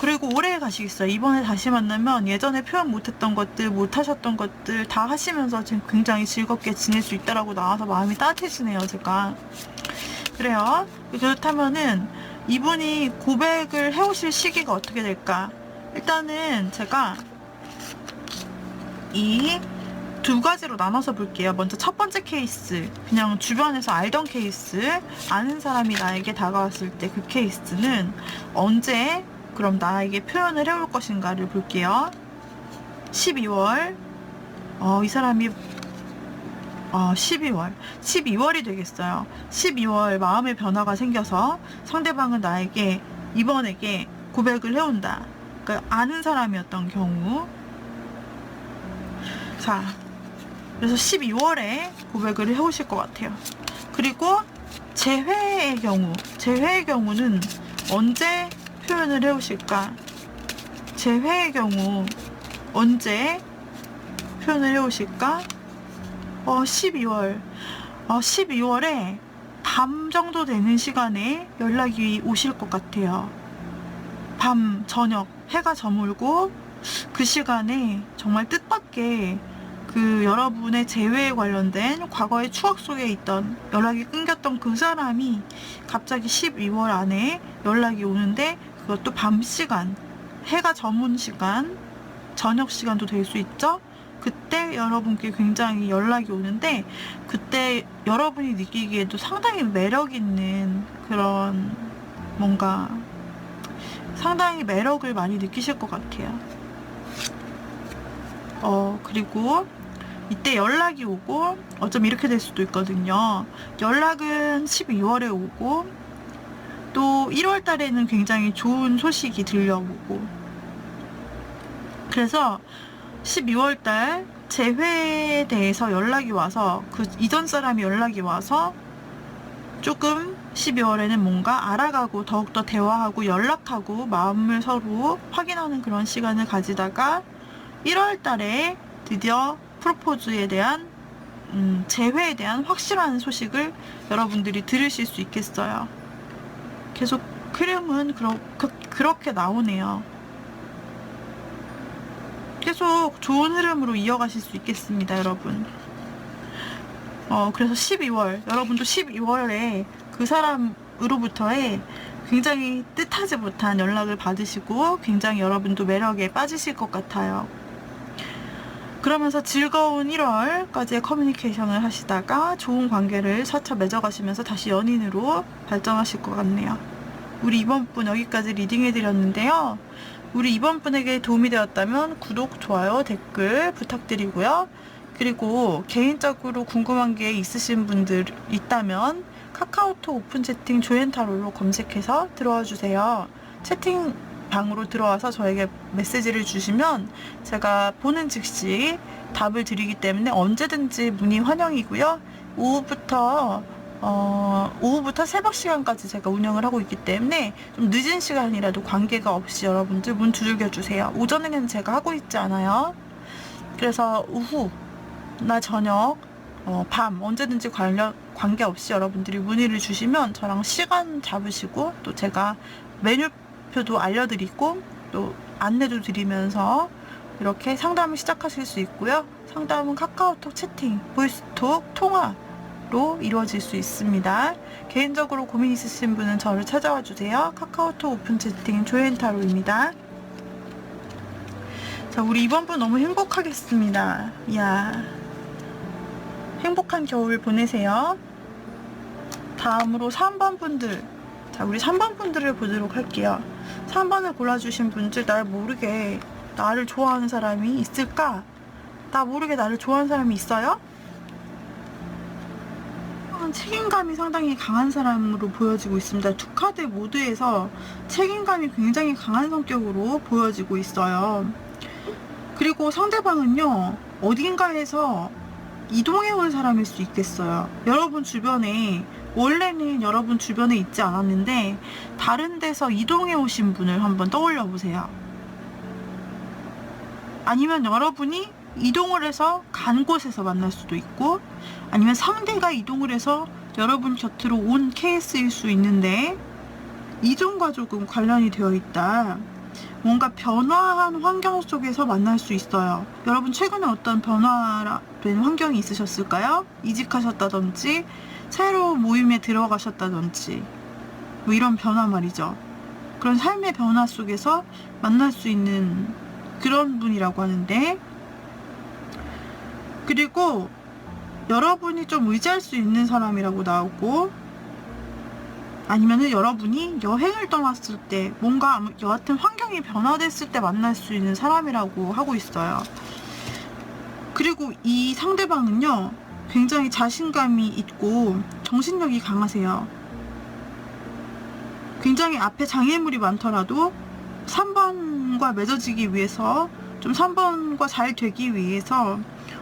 그리고 오래 가시겠어요. 이번에 다시 만나면 예전에 표현 못했던 것들, 못하셨던 것들 다 하시면서 지금 굉장히 즐겁게 지낼 수 있다라고 나와서 마음이 따뜻해지네요, 제가. 그래요. 그렇다면은 이분이 고백을 해오실 시기가 어떻게 될까? 일단은 제가 이 두 가지로 나눠서 볼게요. 먼저 첫 번째 케이스, 그냥 주변에서 알던 케이스, 아는 사람이 나에게 다가왔을 때 그 케이스는 언제 그럼 나에게 표현을 해올 것인가를 볼게요. 12월, 이 사람이 12월이 되겠어요. 12월 마음의 변화가 생겨서 상대방은 나에게 이번에게 고백을 해온다. 그러니까 아는 사람이었던 경우. 자, 그래서 12월에 고백을 해오실 것 같아요. 그리고 재회의 경우는 언제 표현을 해오실까? 재회의 경우 언제 표현을 해오실까? 12월에 밤 정도 되는 시간에 연락이 오실 것 같아요. 밤, 저녁, 해가 저물고 그 시간에 정말 뜻밖의 그 여러분의 재회에 관련된 과거의 추억 속에 있던 연락이 끊겼던 그 사람이 갑자기 12월 안에 연락이 오는데, 그것도 밤 시간, 해가 저문 시간, 저녁 시간도 될 수 있죠. 그때 여러분께 굉장히 연락이 오는데, 그때 여러분이 느끼기에도 상당히 매력 있는 그런 뭔가 상당히 매력을 많이 느끼실 것 같아요. 그리고 이때 연락이 오고, 어쩜 이렇게 될 수도 있거든요. 연락은 12월에 오고 또 1월 달에는 굉장히 좋은 소식이 들려오고, 그래서 12월 달 재회에 대해서 연락이 와서, 그 이전 사람이 연락이 와서 조금 12월에는 뭔가 알아가고 더욱더 대화하고 연락하고 마음을 서로 확인하는 그런 시간을 가지다가 1월 달에 드디어 프로포즈에 대한 재회에 대한 확실한 소식을 여러분들이 들으실 수 있겠어요. 계속 흐름은 그렇게 나오네요. 계속 좋은 흐름으로 이어가실 수 있겠습니다, 여러분. 그래서 12월, 여러분도 12월에 그 사람으로부터의 굉장히 뜻하지 못한 연락을 받으시고 굉장히 여러분도 매력에 빠지실 것 같아요. 그러면서 즐거운 1월까지의 커뮤니케이션을 하시다가 좋은 관계를 차차 맺어가시면서 다시 연인으로 발전하실 것 같네요. 우리 이번 분 여기까지 리딩해드렸는데요. 우리 이번 분에게 도움이 되었다면 구독, 좋아요, 댓글 부탁드리고요. 그리고 개인적으로 궁금한 게 있으신 분들 있다면 카카오톡 오픈 채팅 조앤타로로 검색해서 들어와 주세요. 채팅방으로 들어와서 저에게 메시지를 주시면 제가 보는 즉시 답을 드리기 때문에 언제든지 문의 환영이고요. 오후부터 새벽 시간까지 제가 운영을 하고 있기 때문에 좀 늦은 시간이라도 관계가 없이 여러분들 문 두들겨 주세요. 오전에는 제가 하고 있지 않아요. 그래서 오후나 저녁, 밤 언제든지 관계없이 여러분들이 문의를 주시면 저랑 시간 잡으시고 또 제가 메뉴표도 알려드리고 또 안내도 드리면서 이렇게 상담을 시작하실 수 있고요. 상담은 카카오톡 채팅, 보이스톡, 통화로 이루어질 수 있습니다. 개인적으로 고민 있으신 분은 저를 찾아와 주세요. 카카오톡 오픈 채팅 조앤타로입니다. 자, 우리 이번 분 너무 행복하겠습니다. 이야, 행복한 겨울 보내세요. 다음으로 3번 분들. 자, 우리 3번 분들을 보도록 할게요. 3번을 골라주신 분들, 날 모르게 나를 좋아하는 사람이 있을까? 나 모르게 나를 좋아하는 사람이 있어요? 책임감이 상당히 강한 사람으로 보여지고 있습니다. 두 카드 모두에서 책임감이 굉장히 강한 성격으로 보여지고 있어요. 그리고 상대방은요, 어딘가에서 이동해 온 사람일 수 있겠어요. 여러분 주변에, 원래는 여러분 주변에 있지 않았는데 다른 데서 이동해 오신 분을 한번 떠올려 보세요. 아니면 여러분이 이동을 해서 간 곳에서 만날 수도 있고, 아니면 상대가 이동을 해서 여러분 곁으로 온 케이스일 수 있는데 이동과 조금 관련이 되어 있다. 뭔가 변화한 환경 속에서 만날 수 있어요. 여러분 최근에 어떤 변화된 환경이 있으셨을까요? 이직하셨다든지 새로운 모임에 들어가셨다든지 뭐 이런 변화 말이죠. 그런 삶의 변화 속에서 만날 수 있는 그런 분이라고 하는데, 그리고 여러분이 좀 의지할 수 있는 사람이라고 나오고, 아니면은 여러분이 여행을 떠났을 때, 뭔가 여하튼 환경이 변화됐을 때 만날 수 있는 사람이라고 하고 있어요. 그리고 이 상대방은요, 굉장히 자신감이 있고 정신력이 강하세요. 굉장히 앞에 장애물이 많더라도 3번과 맺어지기 위해서, 좀 3번과 잘 되기 위해서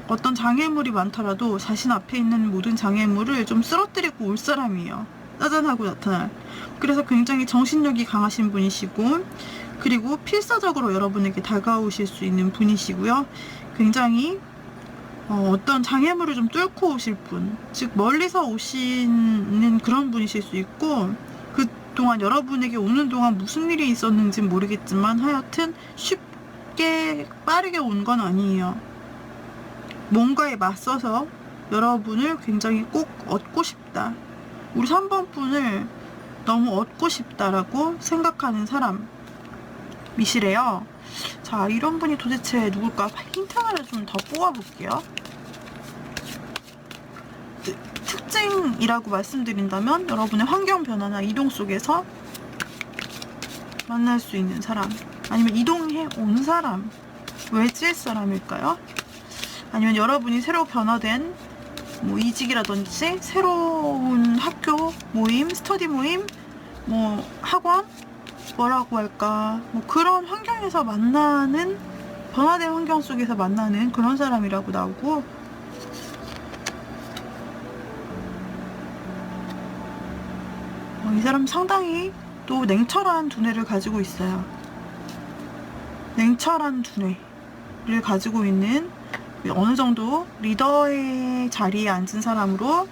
어떤 장애물이 많더라도 자신 앞에 있는 모든 장애물을 좀 쓰러뜨리고 올 사람이에요. 짜잔하고 나타날. 그래서 굉장히 정신력이 강하신 분이시고, 그리고 필사적으로 여러분에게 다가오실 수 있는 분이시고요. 굉장히 어떤 장애물을 좀 뚫고 오실 분, 즉 멀리서 오시는 그런 분이실 수 있고, 그동안 여러분에게 오는 동안 무슨 일이 있었는지 모르겠지만 하여튼 쉽게 빠르게 온 건 아니에요. 뭔가에 맞서서 여러분을 굉장히 꼭 얻고 싶다. 우리 3번 분을 너무 얻고 싶다라고 생각하는 사람이시래요. 자, 이런 분이 도대체 누굴까? 힌트 하나를 좀 더 뽑아볼게요. 특징이라고 말씀드린다면 여러분의 환경 변화나 이동 속에서 만날 수 있는 사람, 아니면 이동해 온 사람, 외지의 사람일까요? 아니면 여러분이 새로 변화된 뭐 이직이라든지 새로운 학교 모임, 스터디 모임, 뭐 학원, 뭐라고 할까, 뭐 그런 환경에서 만나는, 변화된 환경 속에서 만나는 그런 사람이라고 나오고, 이 사람 상당히 또 냉철한 두뇌를 가지고 있어요. 냉철한 두뇌를 가지고 있는, 어느 정도 리더의 자리에 앉은 사람으로,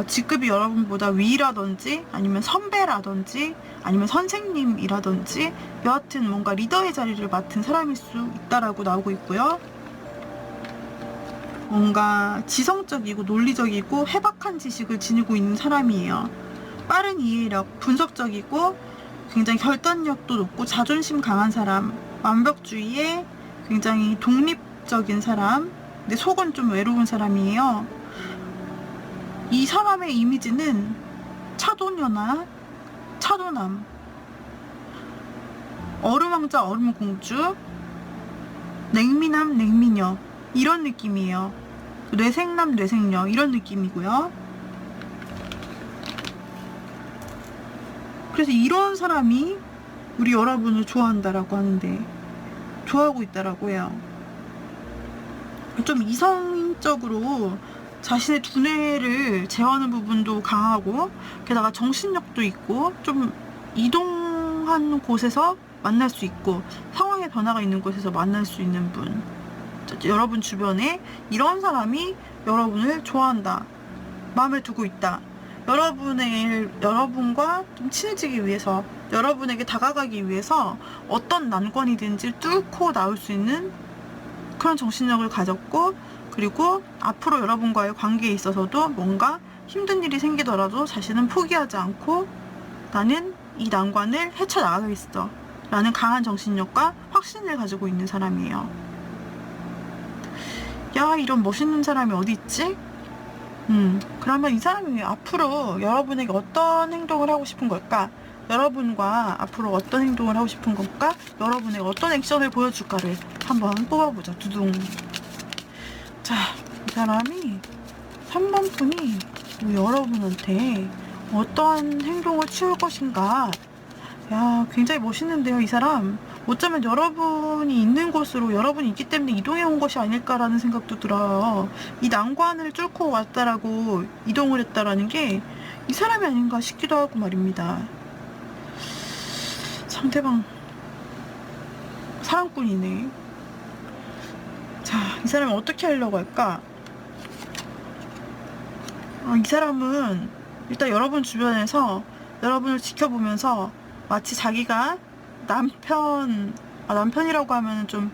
직급이 여러분보다 위라든지 아니면 선배라든지 아니면 선생님이라든지 여하튼 뭔가 리더의 자리를 맡은 사람일 수 있다라고 나오고 있고요. 뭔가 지성적이고 논리적이고 해박한 지식을 지니고 있는 사람이에요. 빠른 이해력, 분석적이고 굉장히 결단력도 높고 자존심 강한 사람, 완벽주의에 굉장히 독립적인 사람, 근데 속은 좀 외로운 사람이에요. 이 사람의 이미지는 차도녀나 차도남, 얼음왕자 얼음공주, 냉미남 냉미녀, 이런 느낌이에요. 뇌생남, 뇌생녀 이런 느낌이고요. 그래서 이런 사람이 우리 여러분을 좋아한다라고 하는데, 좋아하고 있다라고 해요. 좀 이성적으로 자신의 두뇌를 제어하는 부분도 강하고, 게다가 정신력도 있고, 좀 이동한 곳에서 만날 수 있고, 상황의 변화가 있는 곳에서 만날 수 있는 분, 여러분 주변에 이런 사람이 여러분을 좋아한다, 마음에 두고 있다, 여러분과 좀 친해지기 위해서, 여러분에게 다가가기 위해서 어떤 난관이든지 뚫고 나올 수 있는 그런 정신력을 가졌고, 그리고 앞으로 여러분과의 관계에 있어서도 뭔가 힘든 일이 생기더라도 자신은 포기하지 않고 나는 이 난관을 헤쳐나가겠어 라는 강한 정신력과 확신을 가지고 있는 사람이에요. 야, 이런 멋있는 사람이 어디 있지? 그러면 이 사람이 앞으로 여러분에게 어떤 행동을 하고 싶은 걸까? 여러분과 앞으로 어떤 행동을 하고 싶은 걸까? 여러분에게 어떤 액션을 보여줄까를 한번 뽑아보자. 두둥. 자, 이 사람이 3번 분이 여러분한테 어떠한 행동을 취할 것인가? 야, 굉장히 멋있는데요, 이 사람. 어쩌면 여러분이 있는 곳으로 여러분이 있기 때문에 이동해 온 것이 아닐까라는 생각도 들어요. 이 난관을 뚫고 왔다라고 이동을 했다라는 게 이 사람이 아닌가 싶기도 하고 말입니다. 상대방 사랑꾼이네. 자, 이 사람은 어떻게 하려고 할까? 이 사람은 일단 여러분 주변에서 여러분을 지켜보면서 마치 자기가 남편이라고 하면 좀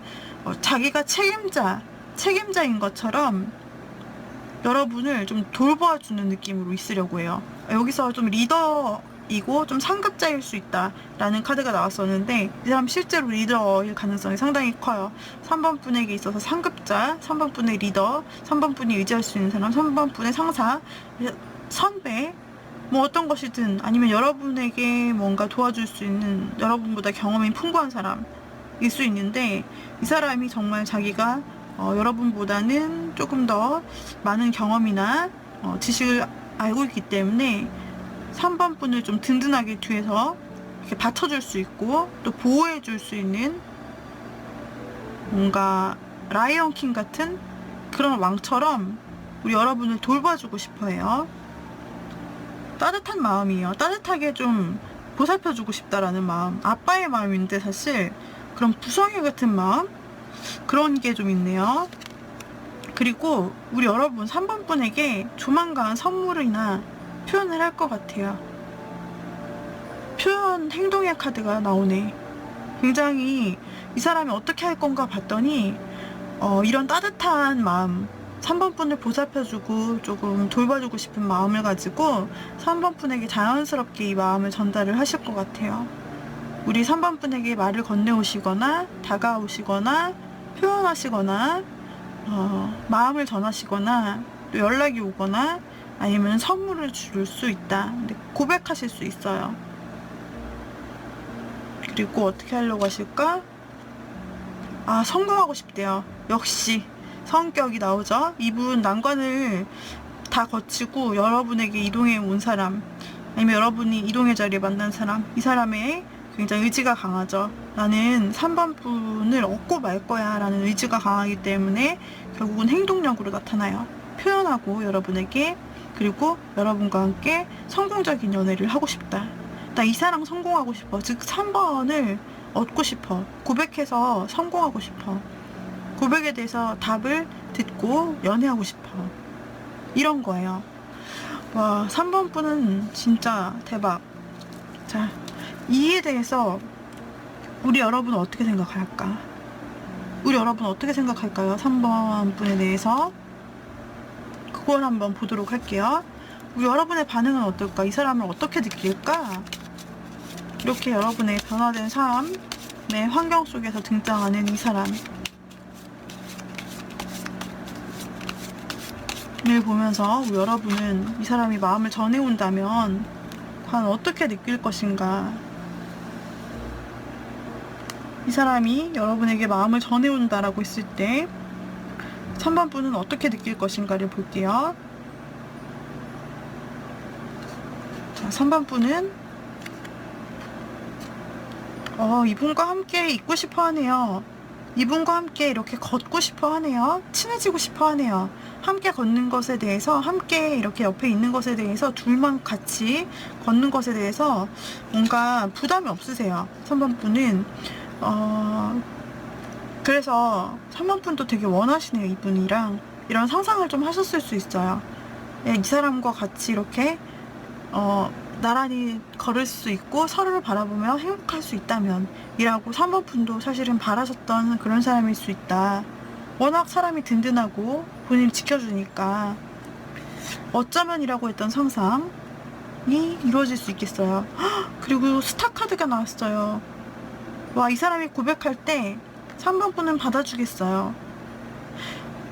자기가 책임자인 것처럼 여러분을 좀 돌봐주는 느낌으로 있으려고 해요. 여기서 좀 리더이고 좀 상급자일 수 있다라는 카드가 나왔었는데, 이 사람 실제로 리더일 가능성이 상당히 커요. 3번 분에게 있어서 상급자, 3번 분의 리더, 3번 분이 의지할 수 있는 사람, 3번 분의 상사, 선배, 뭐 어떤 것이든, 아니면 여러분에게 뭔가 도와줄 수 있는, 여러분보다 경험이 풍부한 사람일 수 있는데, 이 사람이 정말 자기가 여러분보다는 조금 더 많은 경험이나 지식을 알고 있기 때문에 3번 분을 좀 든든하게 뒤에서 이렇게 받쳐줄 수 있고, 또 보호해줄 수 있는 뭔가 라이언킹 같은 그런 왕처럼 우리 여러분을 돌봐주고 싶어해요. 따뜻한 마음이에요. 따뜻하게 좀 보살펴주고 싶다라는 마음, 아빠의 마음인데 사실 그런 부성애 같은 마음, 그런 게 좀 있네요. 그리고 우리 여러분 3번 분에게 조만간 선물이나 표현을 할 것 같아요. 표현, 행동의 카드가 나오네. 굉장히 이 사람이 어떻게 할 건가 봤더니 이런 따뜻한 마음, 3번 분을 보살펴주고 조금 돌봐주고 싶은 마음을 가지고 3번 분에게 자연스럽게 이 마음을 전달을 하실 것 같아요. 우리 3번 분에게 말을 건네오시거나 다가오시거나 표현하시거나 마음을 전하시거나 또 연락이 오거나 아니면 선물을 줄 수 있다. 근데 고백하실 수 있어요. 그리고 어떻게 하려고 하실까? 성공하고 싶대요. 역시 성격이 나오죠. 이분 난관을 다 거치고 여러분에게 이동해 온 사람, 아니면 여러분이 이동의 자리에 만난 사람, 이 사람의 굉장히 의지가 강하죠. 나는 3번 분을 얻고 말 거야 라는 의지가 강하기 때문에 결국은 행동력으로 나타나요. 표현하고 여러분에게, 그리고 여러분과 함께 성공적인 연애를 하고 싶다. 나 이 사람 성공하고 싶어. 즉 3번을 얻고 싶어. 고백해서 성공하고 싶어. 고백에 대해서 답을 듣고 연애하고 싶어. 이런 거예요. 와, 3번 분은 진짜 대박. 자, 이에 대해서 우리 여러분은 어떻게 생각할까? 우리 여러분 어떻게 생각할까요? 3번 분에 대해서 그걸 한번 보도록 할게요. 우리 여러분의 반응은 어떨까? 이 사람을 어떻게 느낄까? 이렇게 여러분의 변화된 삶의 환경 속에서 등장하는 이 사람을 보면서 우리 여러분은 이 사람이 마음을 전해온다면 과연 어떻게 느낄 것인가? 이 사람이 여러분에게 마음을 전해온다라고 했을 때 3번 분은 어떻게 느낄 것인가를 볼게요. 자, 3번 분은 이분과 함께 있고 싶어 하네요. 이분과 함께 이렇게 걷고 싶어 하네요. 친해지고 싶어 하네요. 함께 걷는 것에 대해서, 함께 이렇게 옆에 있는 것에 대해서, 둘만 같이 걷는 것에 대해서 뭔가 부담이 없으세요. 3번 분은 그래서 3번 분도 되게 원하시네요. 이분이랑 이런 상상을 좀 하셨을 수 있어요. 이 사람과 같이 이렇게 나란히 걸을 수 있고 서로를 바라보며 행복할 수 있다면 이라고 3번 분도 사실은 바라셨던 그런 사람일 수 있다. 워낙 사람이 든든하고 본인을 지켜주니까 어쩌면이라고 했던 상상이 이루어질 수 있겠어요. 그리고 스타 카드가 나왔어요. 와, 이 사람이 고백할 때 3번 분은 받아주겠어요.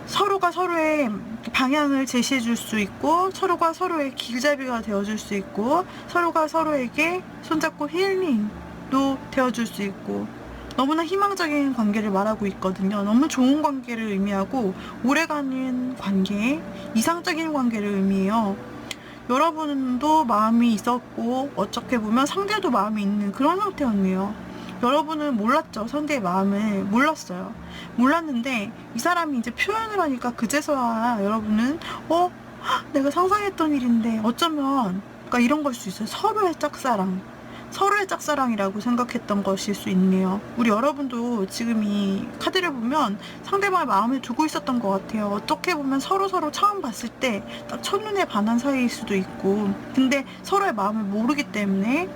서로가 서로의 방향을 제시해 줄 수 있고, 서로가 서로의 길잡이가 되어줄 수 있고, 서로가 서로에게 손잡고 힐링도 되어줄 수 있고, 너무나 희망적인 관계를 말하고 있거든요. 너무 좋은 관계를 의미하고 오래가는 관계, 이상적인 관계를 의미해요. 여러분도 마음이 있었고 어떻게 보면 상대도 마음이 있는 그런 상태였네요. 여러분은 몰랐죠. 상대의 마음을 몰랐어요. 몰랐는데 이 사람이 이제 표현을 하니까 그제서야 여러분은 내가 상상했던 일인데 어쩌면, 그러니까 이런 걸 수 있어요. 서로의 짝사랑이라고 생각했던 것일 수 있네요. 우리 여러분도 지금 이 카드를 보면 상대방의 마음을 두고 있었던 것 같아요. 어떻게 보면 서로 처음 봤을 때 딱 첫눈에 반한 사이일 수도 있고, 근데 서로의 마음을 모르기 때문에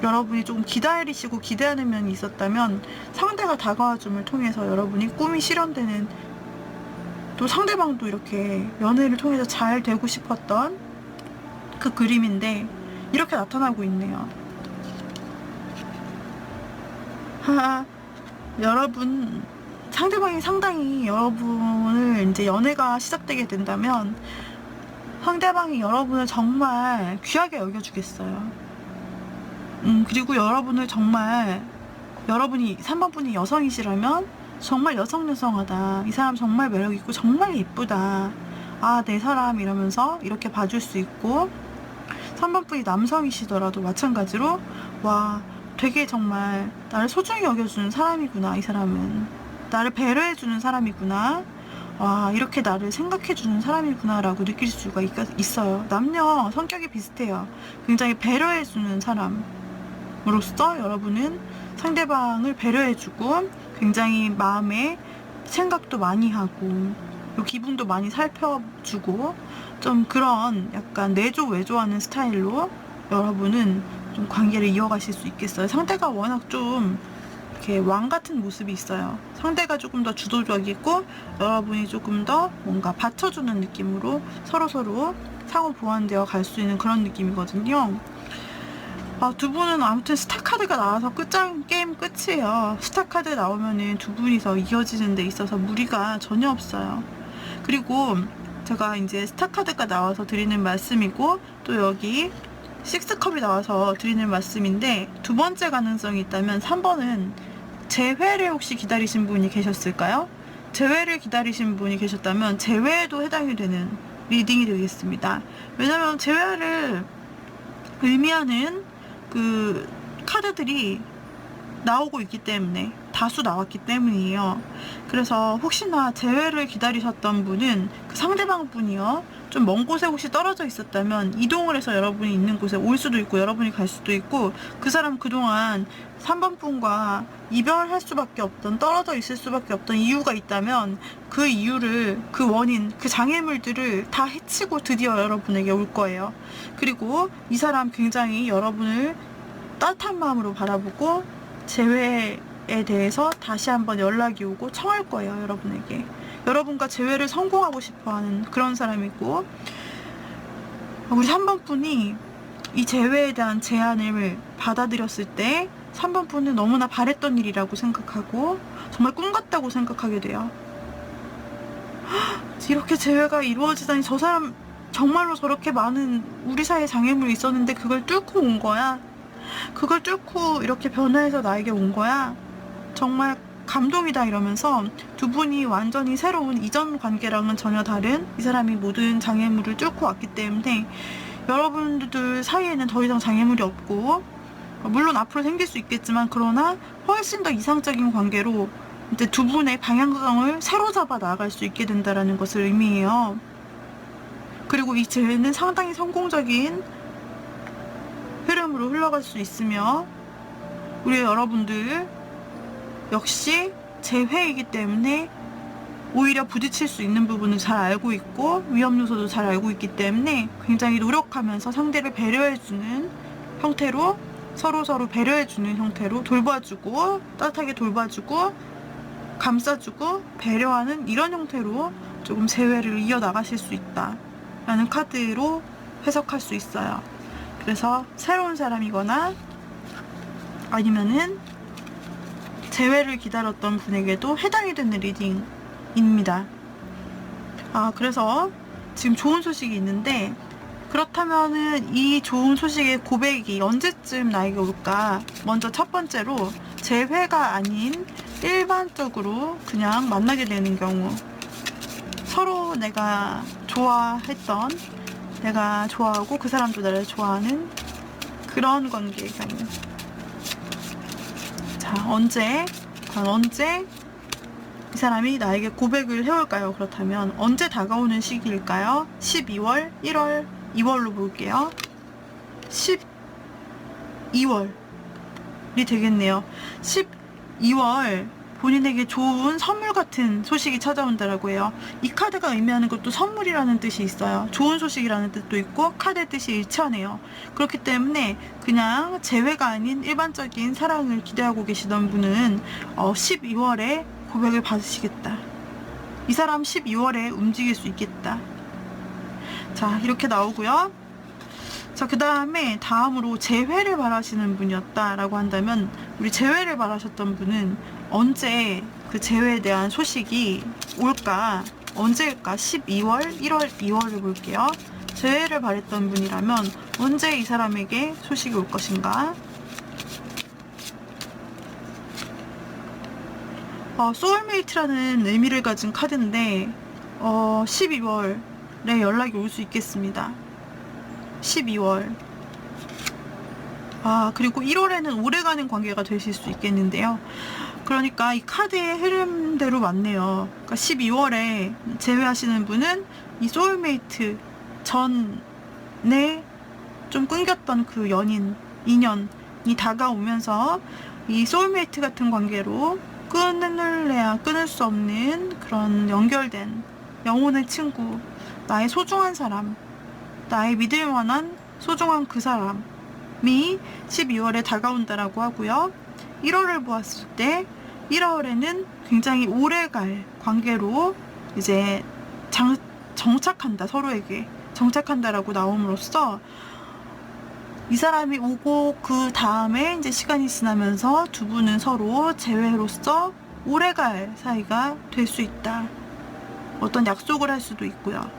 여러분이 조금 기다리시고 기대하는 면이 있었다면 상대가 다가와줌을 통해서 여러분이 꿈이 실현되는, 또 상대방도 이렇게 연애를 통해서 잘 되고 싶었던 그 그림인데 이렇게 나타나고 있네요. 여러분, 상대방이 상당히 여러분을 이제 연애가 시작되게 된다면 상대방이 여러분을 정말 귀하게 여겨주겠어요. 그리고 여러분을 정말, 여러분이 3번 분이 여성이시라면 정말 여성하다. 이 사람 정말 매력있고 정말 예쁘다. 아, 내 사람 이러면서 이렇게 봐줄 수 있고, 3번 분이 남성이시더라도 마찬가지로 와, 되게 정말 나를 소중히 여겨주는 사람이구나. 이 사람은 나를 배려해주는 사람이구나. 와, 이렇게 나를 생각해주는 사람이구나 라고 느낄 수가 있어요. 남녀 성격이 비슷해요. 굉장히 배려해주는 사람으로서 여러분은 상대방을 배려해주고 굉장히 마음에 생각도 많이 하고 기분도 많이 살펴주고 좀 그런 약간 내조외조하는 스타일로 여러분은 좀 관계를 이어가실 수 있겠어요. 상대가 워낙 좀 이렇게 왕 같은 모습이 있어요. 상대가 조금 더 주도적이고 여러분이 조금 더 뭔가 받쳐주는 느낌으로 서로 상호 보완되어 갈 수 있는 그런 느낌이거든요. 두 분은 아무튼 스타카드가 나와서 게임 끝이에요. 스타카드 나오면은 두 분이서 이어지는 데 있어서 무리가 전혀 없어요. 그리고 제가 이제 스타카드가 나와서 드리는 말씀이고, 또 여기 6컵이 나와서 드리는 말씀인데, 두 번째 가능성이 있다면 3번은 재회를 혹시 기다리신 분이 계셨을까요? 재회를 기다리신 분이 계셨다면 재회에도 해당이 되는 리딩이 되겠습니다. 왜냐면 재회를 의미하는 그 카드들이 나오고 있기 때문에, 다수 나왔기 때문이에요. 그래서 혹시나 재회를 기다리셨던 분은 그 상대방 분이요, 좀 먼 곳에 혹시 떨어져 있었다면 이동을 해서 여러분이 있는 곳에 올 수도 있고 여러분이 갈 수도 있고, 그 사람 그동안 3번 분과 이별할 수밖에 없던, 떨어져 있을 수밖에 없던 이유가 있다면 그 이유를, 그 원인, 그 장애물들을 다 해치고 드디어 여러분에게 올 거예요. 그리고 이 사람 굉장히 여러분을 따뜻한 마음으로 바라보고 재회에 대해서 다시 한번 연락이 오고 청할 거예요. 여러분에게. 여러분과 재회를 성공하고 싶어하는 그런 사람이고, 우리 3번 분이 이 재회에 대한 제안을 받아들였을 때 3번 분은 너무나 바랬던 일이라고 생각하고 정말 꿈 같다고 생각하게 돼요. 이렇게 재회가 이루어지다니, 저 사람 정말로 저렇게 많은 우리 사이에 장애물이 있었는데 그걸 뚫고 온 거야. 그걸 뚫고 이렇게 변화해서 나에게 온 거야. 정말 감동이다 이러면서 두 분이 완전히 새로운 이전 관계랑은 전혀 다른, 이 사람이 모든 장애물을 뚫고 왔기 때문에 여러분들 사이에는 더 이상 장애물이 없고, 물론 앞으로 생길 수 있겠지만 그러나 훨씬 더 이상적인 관계로 이제 두 분의 방향성을 새로잡아 나아갈 수 있게 된다는 것을 의미해요. 그리고 이 재회는 상당히 성공적인 흐름으로 흘러갈 수 있으며, 우리 여러분들 역시 재회이기 때문에 오히려 부딪힐 수 있는 부분을 잘 알고 있고 위험 요소도 잘 알고 있기 때문에 굉장히 노력하면서 상대를 배려해주는 형태로, 서로 배려해주는 형태로 돌봐주고, 따뜻하게 돌봐주고 감싸주고 배려하는 이런 형태로 조금 재회를 이어나가실 수 있다 라는 카드로 해석할 수 있어요. 그래서 새로운 사람이거나 아니면은 재회를 기다렸던 분에게도 해당이 되는 리딩입니다. 그래서 지금 좋은 소식이 있는데, 그렇다면은 이 좋은 소식의 고백이 언제쯤 나에게 올까? 먼저 첫 번째로 재회가 아닌 일반적으로 그냥 만나게 되는 경우, 서로 내가 좋아했던, 내가 좋아하고 그 사람도 나를 좋아하는 그런 관계의 경우. 자, 과연 언제 이 사람이 나에게 고백을 해올까요? 그렇다면 언제 다가오는 시기일까요? 12월, 1월, 2월로 볼게요. 12월이 되겠네요. 12월 본인에게 좋은 선물 같은 소식이 찾아온다라고 해요. 이 카드가 의미하는 것도 선물이라는 뜻이 있어요. 좋은 소식이라는 뜻도 있고 카드의 뜻이 일치하네요. 그렇기 때문에 그냥 재회가 아닌 일반적인 사랑을 기대하고 계시던 분은 12월에 고백을 받으시겠다. 이 사람 12월에 움직일 수 있겠다. 자, 이렇게 나오고요. 자, 그 다음으로 재회를 바라시는 분이었다라고 한다면, 우리 재회를 바라셨던 분은 언제 그 재회에 대한 소식이 올까? 언제일까? 12월, 1월, 2월을 볼게요. 재회를 바랬던 분이라면 언제 이 사람에게 소식이 올 것인가? 소울메이트라는 의미를 가진 카드인데 12월에 연락이 올 수 있겠습니다. 12월. 그리고 1월에는 오래가는 관계가 되실 수 있겠는데요. 그러니까 이 카드의 흐름대로 맞네요. 그러니까 12월에 재회하시는 분은 이 소울메이트 전에 좀 끊겼던 그 인연이 다가오면서 이 소울메이트 같은 관계로 끊을래야 끊을 수 없는 그런 연결된 영혼의 친구, 나의 소중한 사람, 나의 믿을 만한 소중한 그 사람이 12월에 다가온다라고 하고요. 1월을 보았을 때 1월에는 굉장히 오래갈 관계로 이제 정착한다, 서로에게 정착한다라고 나옴으로써 이 사람이 오고 그 다음에 이제 시간이 지나면서 두 분은 서로 재회로서 오래갈 사이가 될 수 있다. 어떤 약속을 할 수도 있고요.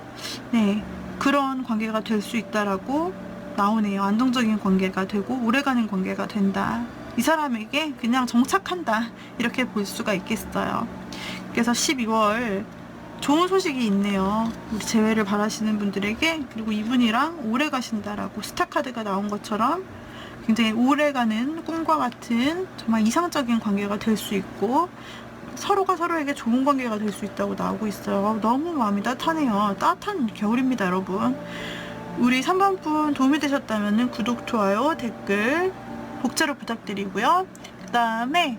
네, 그런 관계가 될 수 있다라고 나오네요. 안정적인 관계가 되고 오래가는 관계가 된다. 이 사람에게 그냥 정착한다, 이렇게 볼 수가 있겠어요. 그래서 12월 좋은 소식이 있네요. 우리 재회를 바라시는 분들에게. 그리고 이분이랑 오래 가신다라고 스타카드가 나온 것처럼 굉장히 오래가는 꿈과 같은 정말 이상적인 관계가 될 수 있고, 서로가 서로에게 좋은 관계가 될 수 있다고 나오고 있어요. 너무 마음이 따뜻하네요. 따뜻한 겨울입니다, 여러분. 우리 3번분 도움이 되셨다면 구독, 좋아요, 댓글 복제로 부탁드리고요. 그 다음에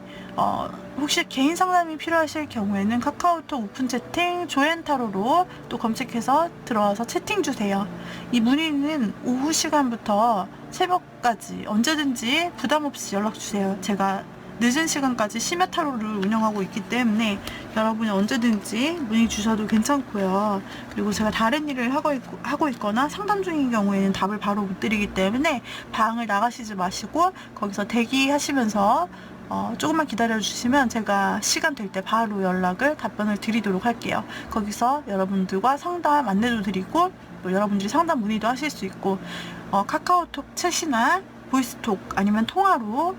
혹시 개인 상담이 필요하실 경우에는 카카오톡 오픈 채팅 조앤타로로 또 검색해서 들어와서 채팅 주세요. 이 문의는 오후 시간부터 새벽까지 언제든지 부담 없이 연락 주세요. 제가 늦은 시간까지 심야 타로를 운영하고 있기 때문에 여러분이 언제든지 문의 주셔도 괜찮고요. 그리고 제가 다른 일을 하고 있거나 상담 중인 경우에는 답을 바로 못 드리기 때문에 방을 나가시지 마시고 거기서 대기하시면서 조금만 기다려 주시면 제가 시간 될 때 바로 답변을 드리도록 할게요. 거기서 여러분들과 상담 안내도 드리고 또 여러분들이 상담 문의도 하실 수 있고, 카카오톡 챗이나 보이스톡 아니면 통화로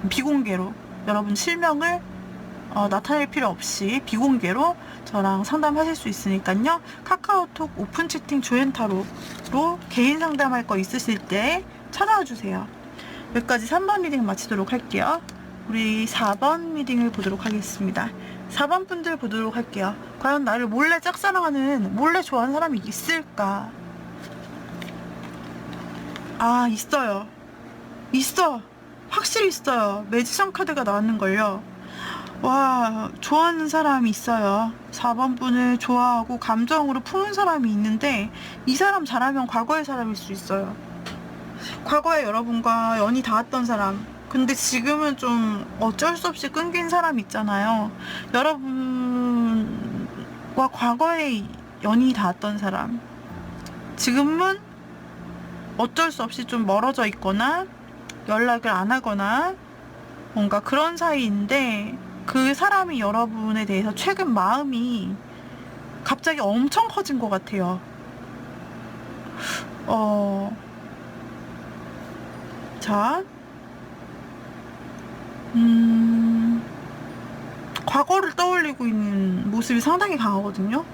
비공개로 여러분 실명을 나타낼 필요 없이 비공개로 저랑 상담하실 수 있으니까요. 카카오톡 오픈 채팅 조앤타로로 개인 상담할 거 있으실 때 찾아와 주세요. 여기까지 3번 리딩 마치도록 할게요. 우리 4번 리딩을 보도록 하겠습니다. 4번 분들 보도록 할게요. 과연 나를 몰래 짝사랑하는, 몰래 좋아하는 사람이 있을까? 아, 있어요. 있어. 확실히 있어요. 매지션 카드가 나왔는걸요. 와, 좋아하는 사람이 있어요. 4번 분을 좋아하고 감정으로 푸는 사람이 있는데, 이 사람 잘하면 과거의 사람일 수 있어요. 과거에 여러분과 연이 닿았던 사람. 근데 지금은 좀 어쩔 수 없이 끊긴 사람 있잖아요. 여러분과 과거에 연이 닿았던 사람. 지금은 어쩔 수 없이 좀 멀어져 있거나 연락을 안 하거나 뭔가 그런 사이인데, 그 사람이 여러분에 대해서 최근 마음이 갑자기 엄청 커진 것 같아요. 자, 과거를 떠올리고 있는 모습이 상당히 강하거든요.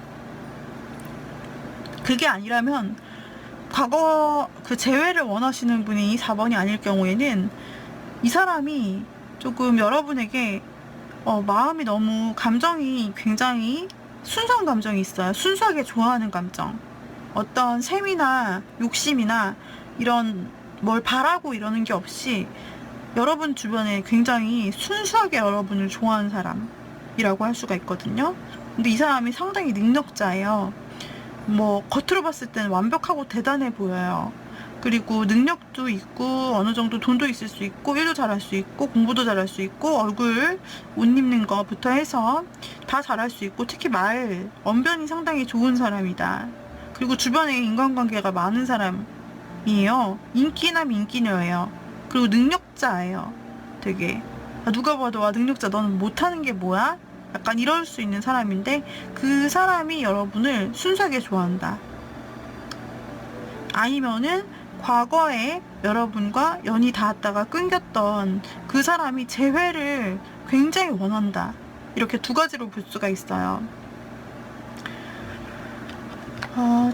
그게 아니라면 과거 그 재회를 원하시는 분이 4번이 아닐 경우에는 이 사람이 조금 여러분에게 마음이 너무, 감정이 굉장히 순수한 감정이 있어요. 순수하게 좋아하는 감정. 어떤 셈이나 욕심이나 이런 뭘 바라고 이러는 게 없이 여러분 주변에 굉장히 순수하게 여러분을 좋아하는 사람이라고 할 수가 있거든요. 근데 이 사람이 상당히 능력자예요. 뭐 겉으로 봤을 때는 완벽하고 대단해 보여요. 그리고 능력도 있고 어느 정도 돈도 있을 수 있고 일도 잘할 수 있고 공부도 잘할 수 있고 얼굴 옷 입는 거부터 해서 다 잘할 수 있고, 특히 언변이 상당히 좋은 사람이다. 그리고 주변에 인간관계가 많은 사람이에요. 인기남 인기녀예요. 그리고 능력자예요. 되게 누가 봐도 와, 능력자, 너는 못하는 게 뭐야? 약간 이럴 수 있는 사람인데, 그 사람이 여러분을 순수하게 좋아한다. 아니면은 과거에 여러분과 연이 닿았다가 끊겼던 그 사람이 재회를 굉장히 원한다. 이렇게 두 가지로 볼 수가 있어요.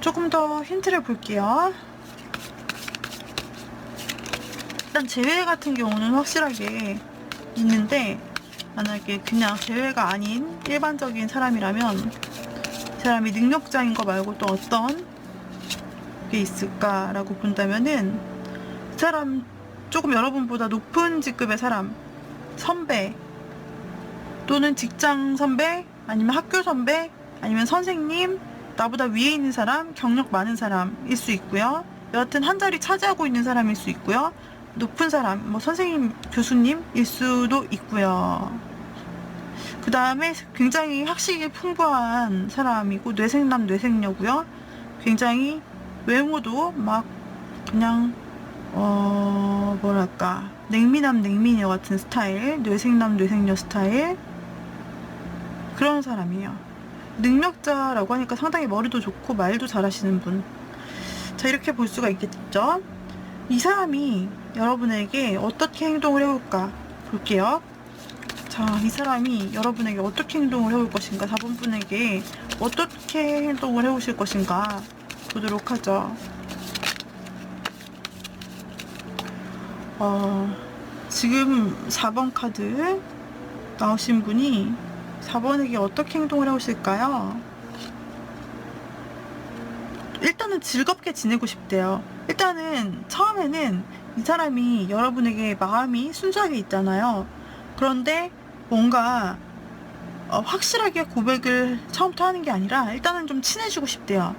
조금 더 힌트를 볼게요. 일단 재회 같은 경우는 확실하게 있는데, 만약에 그냥 재회가 아닌 일반적인 사람이라면 이 사람이 능력자인 거 말고 또 어떤 게 있을까라고 본다면은, 이 사람 조금 여러분보다 높은 직급의 사람, 선배 또는 직장 선배, 아니면 학교 선배, 아니면 선생님, 나보다 위에 있는 사람, 경력 많은 사람일 수 있고요. 여하튼 한 자리 차지하고 있는 사람일 수 있고요. 높은 사람, 뭐 선생님, 교수님일 수도 있고요. 그 다음에 굉장히 학식이 풍부한 사람이고 뇌생남 뇌생녀고요. 굉장히 외모도 막 그냥 뭐랄까, 냉미남 냉미녀 같은 스타일, 뇌생남 뇌생녀 스타일, 그런 사람이에요. 능력자라고 하니까 상당히 머리도 좋고 말도 잘하시는 분. 자, 이렇게 볼 수가 있겠죠. 이 사람이 여러분에게 어떻게 행동을 해올까 볼게요. 자, 이 사람이 여러분에게 어떻게 행동을 해올 것인가, 4번 분에게 어떻게 행동을 해오실 것인가 보도록 하죠. 지금 4번 카드 나오신 분이 4번에게 어떻게 행동을 해오실까요? 일단은 즐겁게 지내고 싶대요. 일단은 처음에는 이 사람이 여러분에게 마음이 순수하게 있잖아요. 그런데 뭔가 확실하게 고백을 처음부터 하는 게 아니라 일단은 좀 친해지고 싶대요.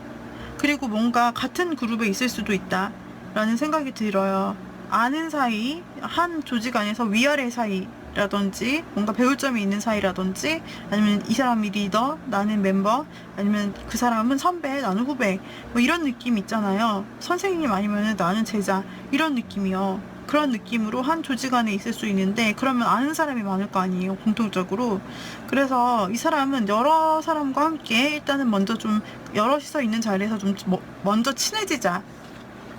그리고 뭔가 같은 그룹에 있을 수도 있다 라는 생각이 들어요. 아는 사이, 한 조직 안에서 위아래 사이라든지 뭔가 배울 점이 있는 사이라든지, 아니면 이 사람이 리더, 나는 멤버, 아니면 그 사람은 선배, 나는 후배, 뭐 이런 느낌 있잖아요. 선생님 아니면 나는 제자, 이런 느낌이요. 그런 느낌으로 한 조직 안에 있을 수 있는데, 그러면 아는 사람이 많을 거 아니에요, 공통적으로. 그래서 이 사람은 여러 사람과 함께 일단은 먼저 좀 여럿이서 있는 자리에서 좀 먼저 친해지자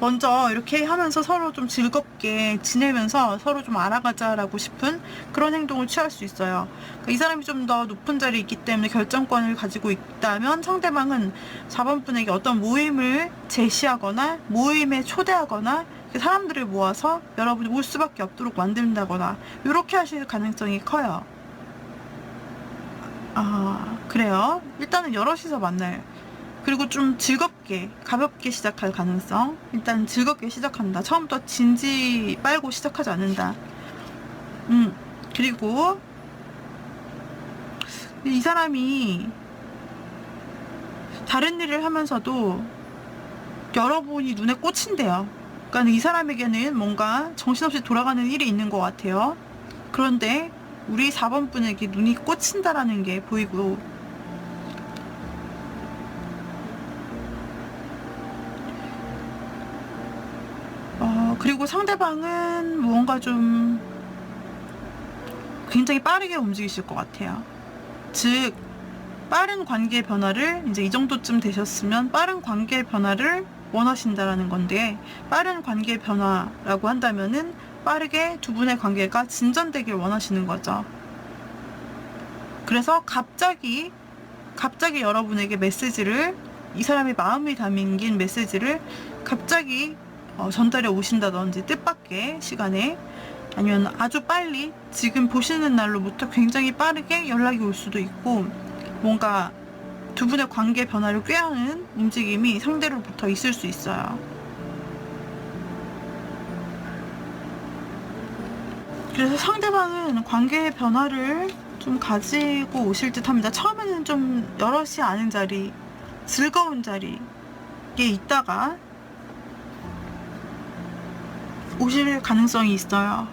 먼저 이렇게 하면서 서로 좀 즐겁게 지내면서 서로 좀 알아가자라고 싶은 그런 행동을 취할 수 있어요. 그러니까 이 사람이 좀 더 높은 자리에 있기 때문에 결정권을 가지고 있다면 상대방은 4번 분에게 어떤 모임을 제시하거나 모임에 초대하거나 사람들을 모아서 여러분이 올 수밖에 없도록 만든다거나 이렇게 하실 가능성이 커요. 그래요. 일단은 여럿이서 만나요. 그리고 좀 즐겁게 가볍게 시작할 가능성. 일단 즐겁게 시작한다. 처음부터 진지 빨고 시작하지 않는다. 그리고 이 사람이 다른 일을 하면서도 여러분이 눈에 꽂힌대요. 그러니까 이 사람에게는 뭔가 정신없이 돌아가는 일이 있는 것 같아요. 그런데 우리 4번 분에게 눈이 꽂힌다라는 게 보이고, 그리고 상대방은 무언가 좀 굉장히 빠르게 움직이실 것 같아요. 즉, 빠른 관계 변화를 이제 이 정도쯤 되셨으면 빠른 관계 변화를 원하신다라는 건데, 빠른 관계 변화라고 한다면은 빠르게 두 분의 관계가 진전되길 원하시는 거죠. 그래서 갑자기 여러분에게 메시지를, 이 사람의 마음이 담긴 메시지를 갑자기 전달해 오신다든지, 뜻밖의 시간에, 아니면 아주 빨리 지금 보시는 날로부터 굉장히 빠르게 연락이 올 수도 있고, 뭔가 두 분의 관계 변화를 꾀하는 움직임이 상대로부터 있을 수 있어요. 그래서 상대방은 관계의 변화를 좀 가지고 오실 듯 합니다. 처음에는 좀 여럿이 아는 자리, 즐거운 자리에 있다가 오실 가능성이 있어요.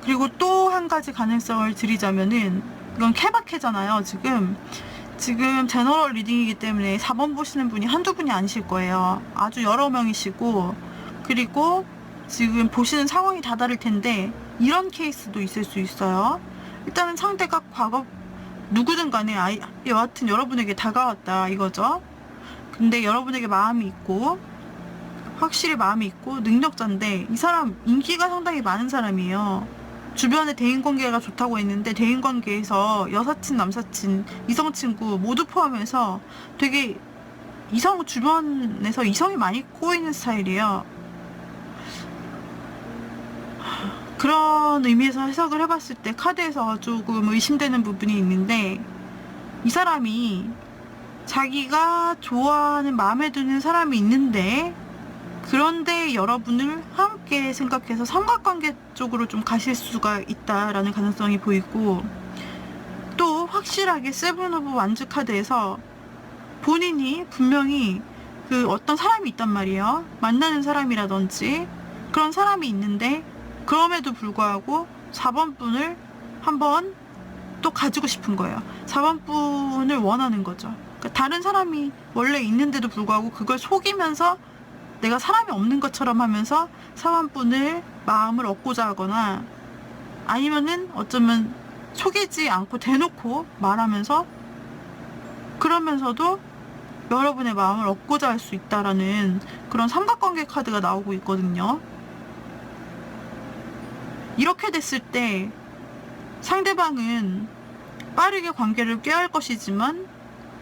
그리고 또 한 가지 가능성을 드리자면은, 이건 케바케잖아요. 지금 제너럴 리딩이기 때문에 4번 보시는 분이 한두 분이 아니실 거예요. 아주 여러 명이시고, 그리고 지금 보시는 상황이 다 다를 텐데 이런 케이스도 있을 수 있어요. 일단은 상대가 과거 누구든 간에 여하튼 여러분에게 다가왔다 이거죠. 근데 여러분에게 마음이 있고, 확실히 마음이 있고 능력자인데, 이 사람 인기가 상당히 많은 사람이에요. 주변에 대인관계가 좋다고 했는데 대인관계에서 여사친, 남사친, 이성친구 모두 포함해서 되게 주변에서 이성이 많이 꼬이는 스타일이에요. 그런 의미에서 해석을 해봤을 때 카드에서 조금 의심되는 부분이 있는데, 이 사람이 자기가 좋아하는, 마음에 드는 사람이 있는데, 그런데 여러분을 함께 생각해서 삼각관계 쪽으로 좀 가실 수가 있다라는 가능성이 보이고, 또 확실하게 세븐 오브 완즈 카드에서 본인이 분명히 그 어떤 사람이 있단 말이에요. 만나는 사람이라든지 그런 사람이 있는데, 그럼에도 불구하고 4번 분을 한번 또 가지고 싶은 거예요. 4번 분을 원하는 거죠. 그러니까 다른 사람이 원래 있는데도 불구하고 그걸 속이면서 내가 사람이 없는 것처럼 하면서 4번 분을 마음을 얻고자 하거나, 아니면은 어쩌면 속이지 않고 대놓고 말하면서, 그러면서도 여러분의 마음을 얻고자 할 수 있다라는 그런 삼각관계 카드가 나오고 있거든요. 이렇게 됐을 때 상대방은 빠르게 관계를 꾀할 것이지만,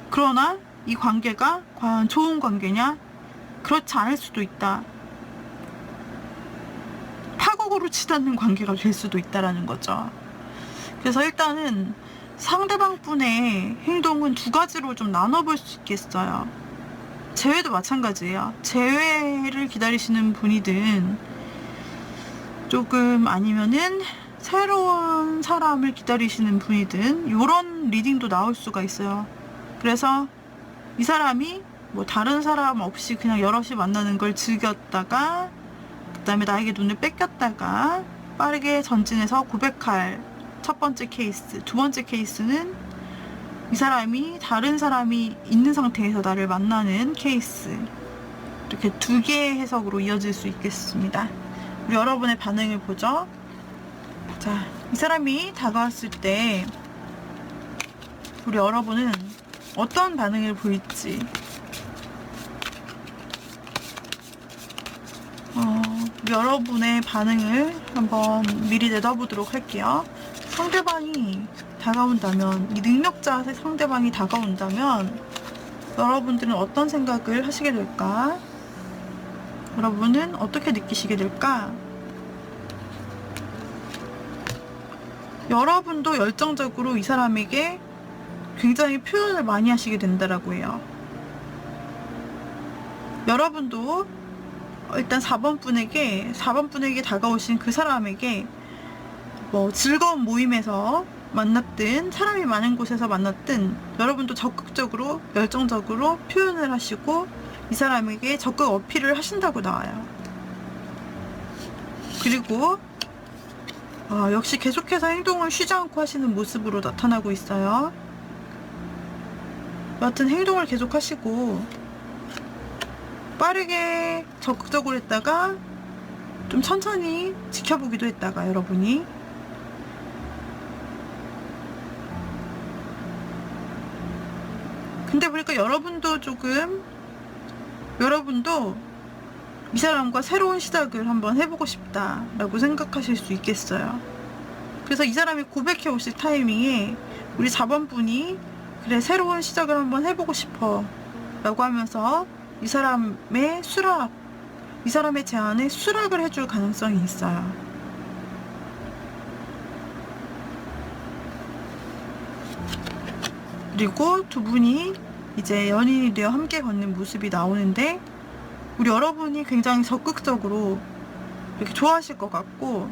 그러나 이 관계가 과연 좋은 관계냐? 그렇지 않을 수도 있다. 파국으로 치닫는 관계가 될 수도 있다라는 거죠. 그래서 일단은 상대방 분의 행동은 두 가지로 좀 나눠볼 수 있겠어요. 재회도 마찬가지예요. 재회를 기다리시는 분이든, 조금 아니면은 새로운 사람을 기다리시는 분이든, 이런 리딩도 나올 수가 있어요. 그래서 이 사람이 뭐 다른 사람 없이 그냥 여럿이 만나는 걸 즐겼다가, 그 다음에 나에게 눈을 뺏겼다가 빠르게 전진해서 고백할 첫 번째 케이스. 두 번째 케이스는 이 사람이 다른 사람이 있는 상태에서 나를 만나는 케이스. 이렇게 두 개의 해석으로 이어질 수 있겠습니다. 우리 여러분의 반응을 보죠. 자, 이 사람이 다가왔을 때 우리 여러분은 어떤 반응을 보일지. 여러분의 반응을 한번 미리 내다보도록 할게요. 상대방이 다가온다면, 이 능력자 상대방이 다가온다면 여러분들은 어떤 생각을 하시게 될까? 여러분은 어떻게 느끼시게 될까? 여러분도 열정적으로 이 사람에게 굉장히 표현을 많이 하시게 된다라고 해요. 여러분도 일단 4번 분에게 다가오신 그 사람에게 뭐 즐거운 모임에서 만났든 사람이 많은 곳에서 만났든 여러분도 적극적으로 열정적으로 표현을 하시고 이 사람에게 적극 어필을 하신다고 나와요. 그리고 역시 계속해서 행동을 쉬지 않고 하시는 모습으로 나타나고 있어요. 여하튼 행동을 계속 하시고 빠르게 적극적으로 했다가 좀 천천히 지켜보기도 했다가 여러분이 근데 보니까 여러분도 이 사람과 새로운 시작을 한번 해보고 싶다 라고 생각하실 수 있겠어요. 그래서 이 사람이 고백해 오실 타이밍에 우리 4번 분이 그래 새로운 시작을 한번 해보고 싶어 라고 하면서 이 사람의 제안에 수락을 해줄 가능성이 있어요. 그리고 두 분이 이제 연인이 되어 함께 걷는 모습이 나오는데 우리 여러분이 굉장히 적극적으로 이렇게 좋아하실 것 같고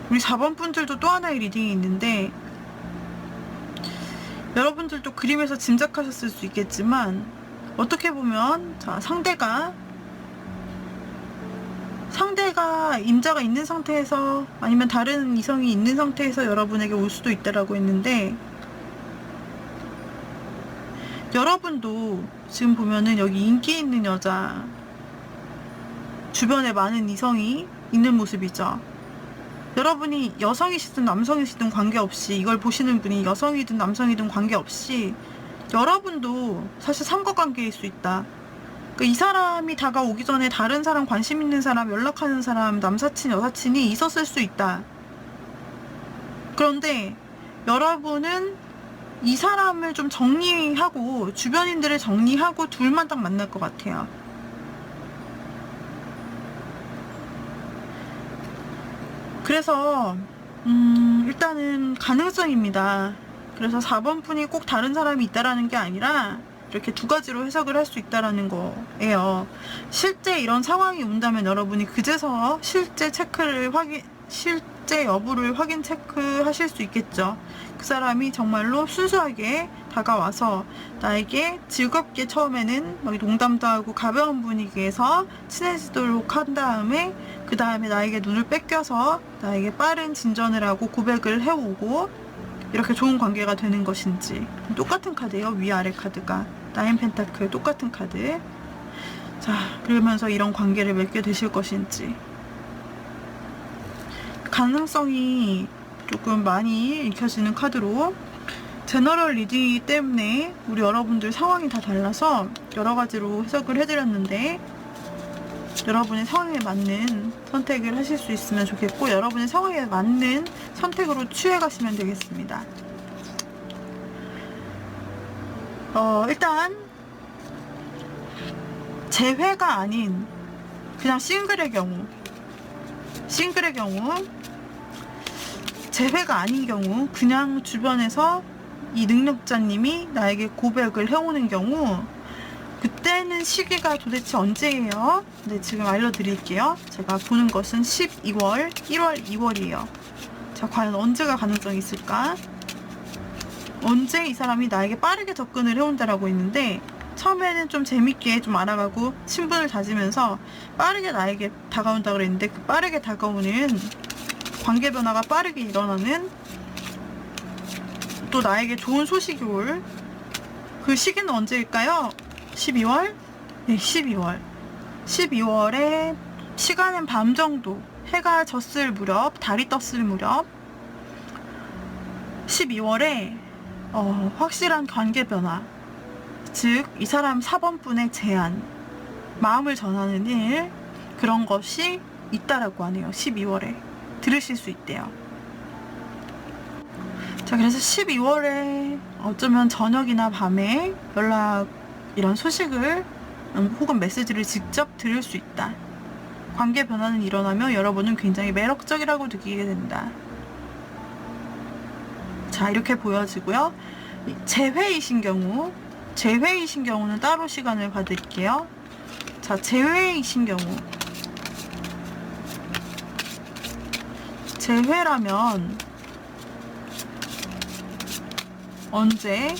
우리 4번 분들도 또 하나의 리딩이 있는데 여러분들도 그림에서 짐작하셨을 수 있겠지만 어떻게 보면 상대가 임자가 있는 상태에서 아니면 다른 이성이 있는 상태에서 여러분에게 올 수도 있다라고 했는데 여러분도 지금 보면은 여기 인기 있는 여자 주변에 많은 이성이 있는 모습이죠. 여러분이 여성이시든 남성이시든 관계없이 이걸 보시는 분이 여성이든 남성이든 관계없이 여러분도 사실 삼각관계일 수 있다. 그러니까 이 사람이 다가오기 전에 다른 사람, 관심 있는 사람, 연락하는 사람, 남사친, 여사친이 있었을 수 있다. 그런데 여러분은 이 사람을 좀 정리하고 주변인들을 정리하고 둘만 딱 만날 것 같아요. 그래서 일단은 가능성입니다. 그래서 4번 분이 꼭 다른 사람이 있다라는 게 아니라 이렇게 두 가지로 해석을 할 수 있다라는 거예요. 실제 이런 상황이 온다면 여러분이 그제서 실제 여부를 확인 체크하실 수 있겠죠. 그 사람이 정말로 순수하게 다가와서 나에게 즐겁게 처음에는 막 농담도 하고 가벼운 분위기에서 친해지도록 한 다음에 그 다음에 나에게 눈을 뺏겨서 나에게 빠른 진전을 하고 고백을 해오고 이렇게 좋은 관계가 되는 것인지. 똑같은 카드예요. 위아래 카드가 나인 펜타클 똑같은 카드. 자, 그러면서 이런 관계를 맺게 되실 것인지. 가능성이 조금 많이 읽혀지는 카드로 제너럴 리딩이기 때문에 우리 여러분들 상황이 다 달라서 여러 가지로 해석을 해드렸는데 여러분의 상황에 맞는 선택을 하실 수 있으면 좋겠고 여러분의 상황에 맞는 선택으로 취해 가시면 되겠습니다. 일단 재회가 아닌 그냥 싱글의 경우 재회가 아닌 경우 그냥 주변에서 이 능력자님이 나에게 고백을 해오는 경우 그때는 시기가 도대체 언제예요? 네, 지금 알려드릴게요. 제가 보는 것은 12월, 1월, 2월이에요. 자, 과연 언제가 가능성이 있을까? 언제 이 사람이 나에게 빠르게 접근을 해온다라고 했는데 처음에는 좀 재밌게 좀 알아가고 친분을 다지면서 빠르게 나에게 다가온다 그랬는데 그 빠르게 다가오는 관계 변화가 빠르게 일어나는 또 나에게 좋은 소식이 올 그 시기는 언제일까요? 12월? 네, 12월. 12월에 시간은 밤 정도, 해가 졌을 무렵, 달이 떴을 무렵 12월에 확실한 관계 변화, 즉 이 사람 4번분의 제안, 마음을 전하는 일, 그런 것이 있다라고 하네요. 12월에 들으실 수 있대요. 자, 그래서 12월에 어쩌면 저녁이나 밤에 이런 소식을 혹은 메시지를 직접 들을 수 있다. 관계 변화는 일어나며 여러분은 굉장히 매력적이라고 느끼게 된다. 자, 이렇게 보여지고요. 재회이신 경우는 따로 시간을 봐드릴게요. 자, 재회이신 경우. 재회라면 언제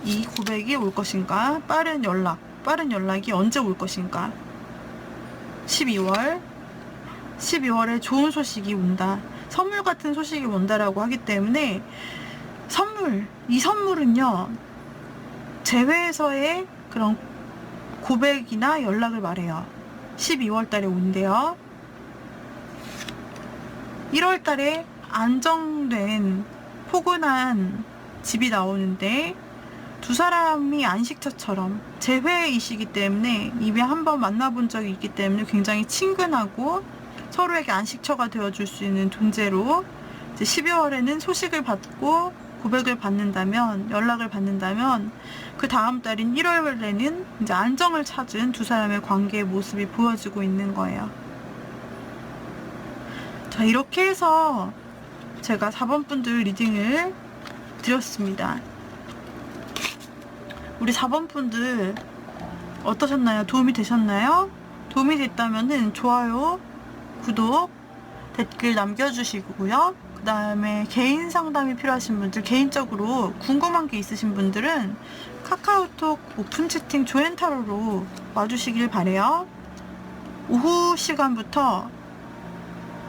이 고백이 올 것인가? 빠른 연락이 언제 올 것인가? 12월에 좋은 소식이 온다. 선물 같은 소식이 온다라고 하기 때문에 이 선물은요, 재회에서의 그런 고백이나 연락을 말해요. 12월 달에 온대요. 1월 달에 안정된 포근한 집이 나오는데, 두 사람이 안식처처럼 재회이시기 때문에 이미 한번 만나본 적이 있기 때문에 굉장히 친근하고 서로에게 안식처가 되어줄 수 있는 존재로, 이제 12월에는 소식을 받고 고백을 받는다면, 연락을 받는다면, 그 다음 달인 1월에는 이제 안정을 찾은 두 사람의 관계의 모습이 보여지고 있는 거예요. 자, 이렇게 해서 제가 4번 분들 리딩을 드렸습니다. 우리 4번 분들 어떠셨나요? 도움이 되셨나요? 도움이 됐다면은 좋아요, 구독, 댓글 남겨주시고요. 그 다음에 개인 상담이 필요하신 분들, 개인적으로 궁금한 게 있으신 분들은 카카오톡 오픈 채팅 조앤타로로 와주시길 바래요. 오후 시간부터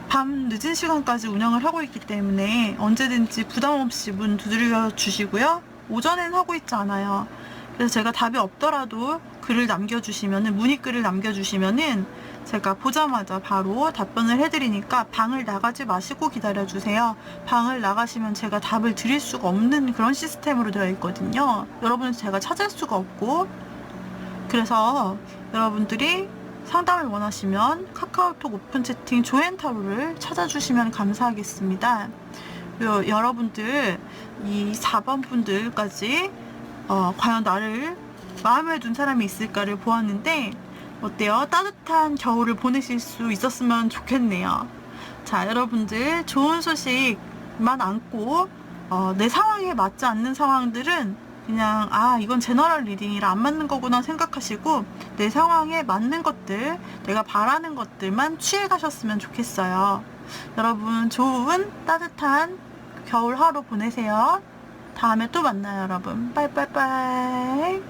밤 늦은 시간까지 운영을 하고 있기 때문에 언제든지 부담없이 문 두드려 주시고요. 오전엔 하고 있지 않아요. 그래서 제가 답이 없더라도 글을 남겨주시면은, 문의글을 남겨주시면은 제가 보자마자 바로 답변을 해드리니까 방을 나가지 마시고 기다려주세요. 방을 나가시면 제가 답을 드릴 수가 없는 그런 시스템으로 되어 있거든요. 여러분은 제가 찾을 수가 없고, 그래서 여러분들이 상담을 원하시면 카카오톡 오픈 채팅 조앤타로를 찾아주시면 감사하겠습니다. 여러분들 이 4번 분들까지 과연 나를 마음에 둔 사람이 있을까를 보았는데 어때요? 따뜻한 겨울을 보내실 수 있었으면 좋겠네요. 자, 여러분들 좋은 소식만 안고 내 상황에 맞지 않는 상황들은 그냥 이건 제너럴 리딩이라 안 맞는 거구나 생각하시고, 내 상황에 맞는 것들, 내가 바라는 것들만 취해 가셨으면 좋겠어요. 여러분 좋은 따뜻한 겨울 하루 보내세요. 다음에 또 만나요, 여러분. 빠이빠이빠이.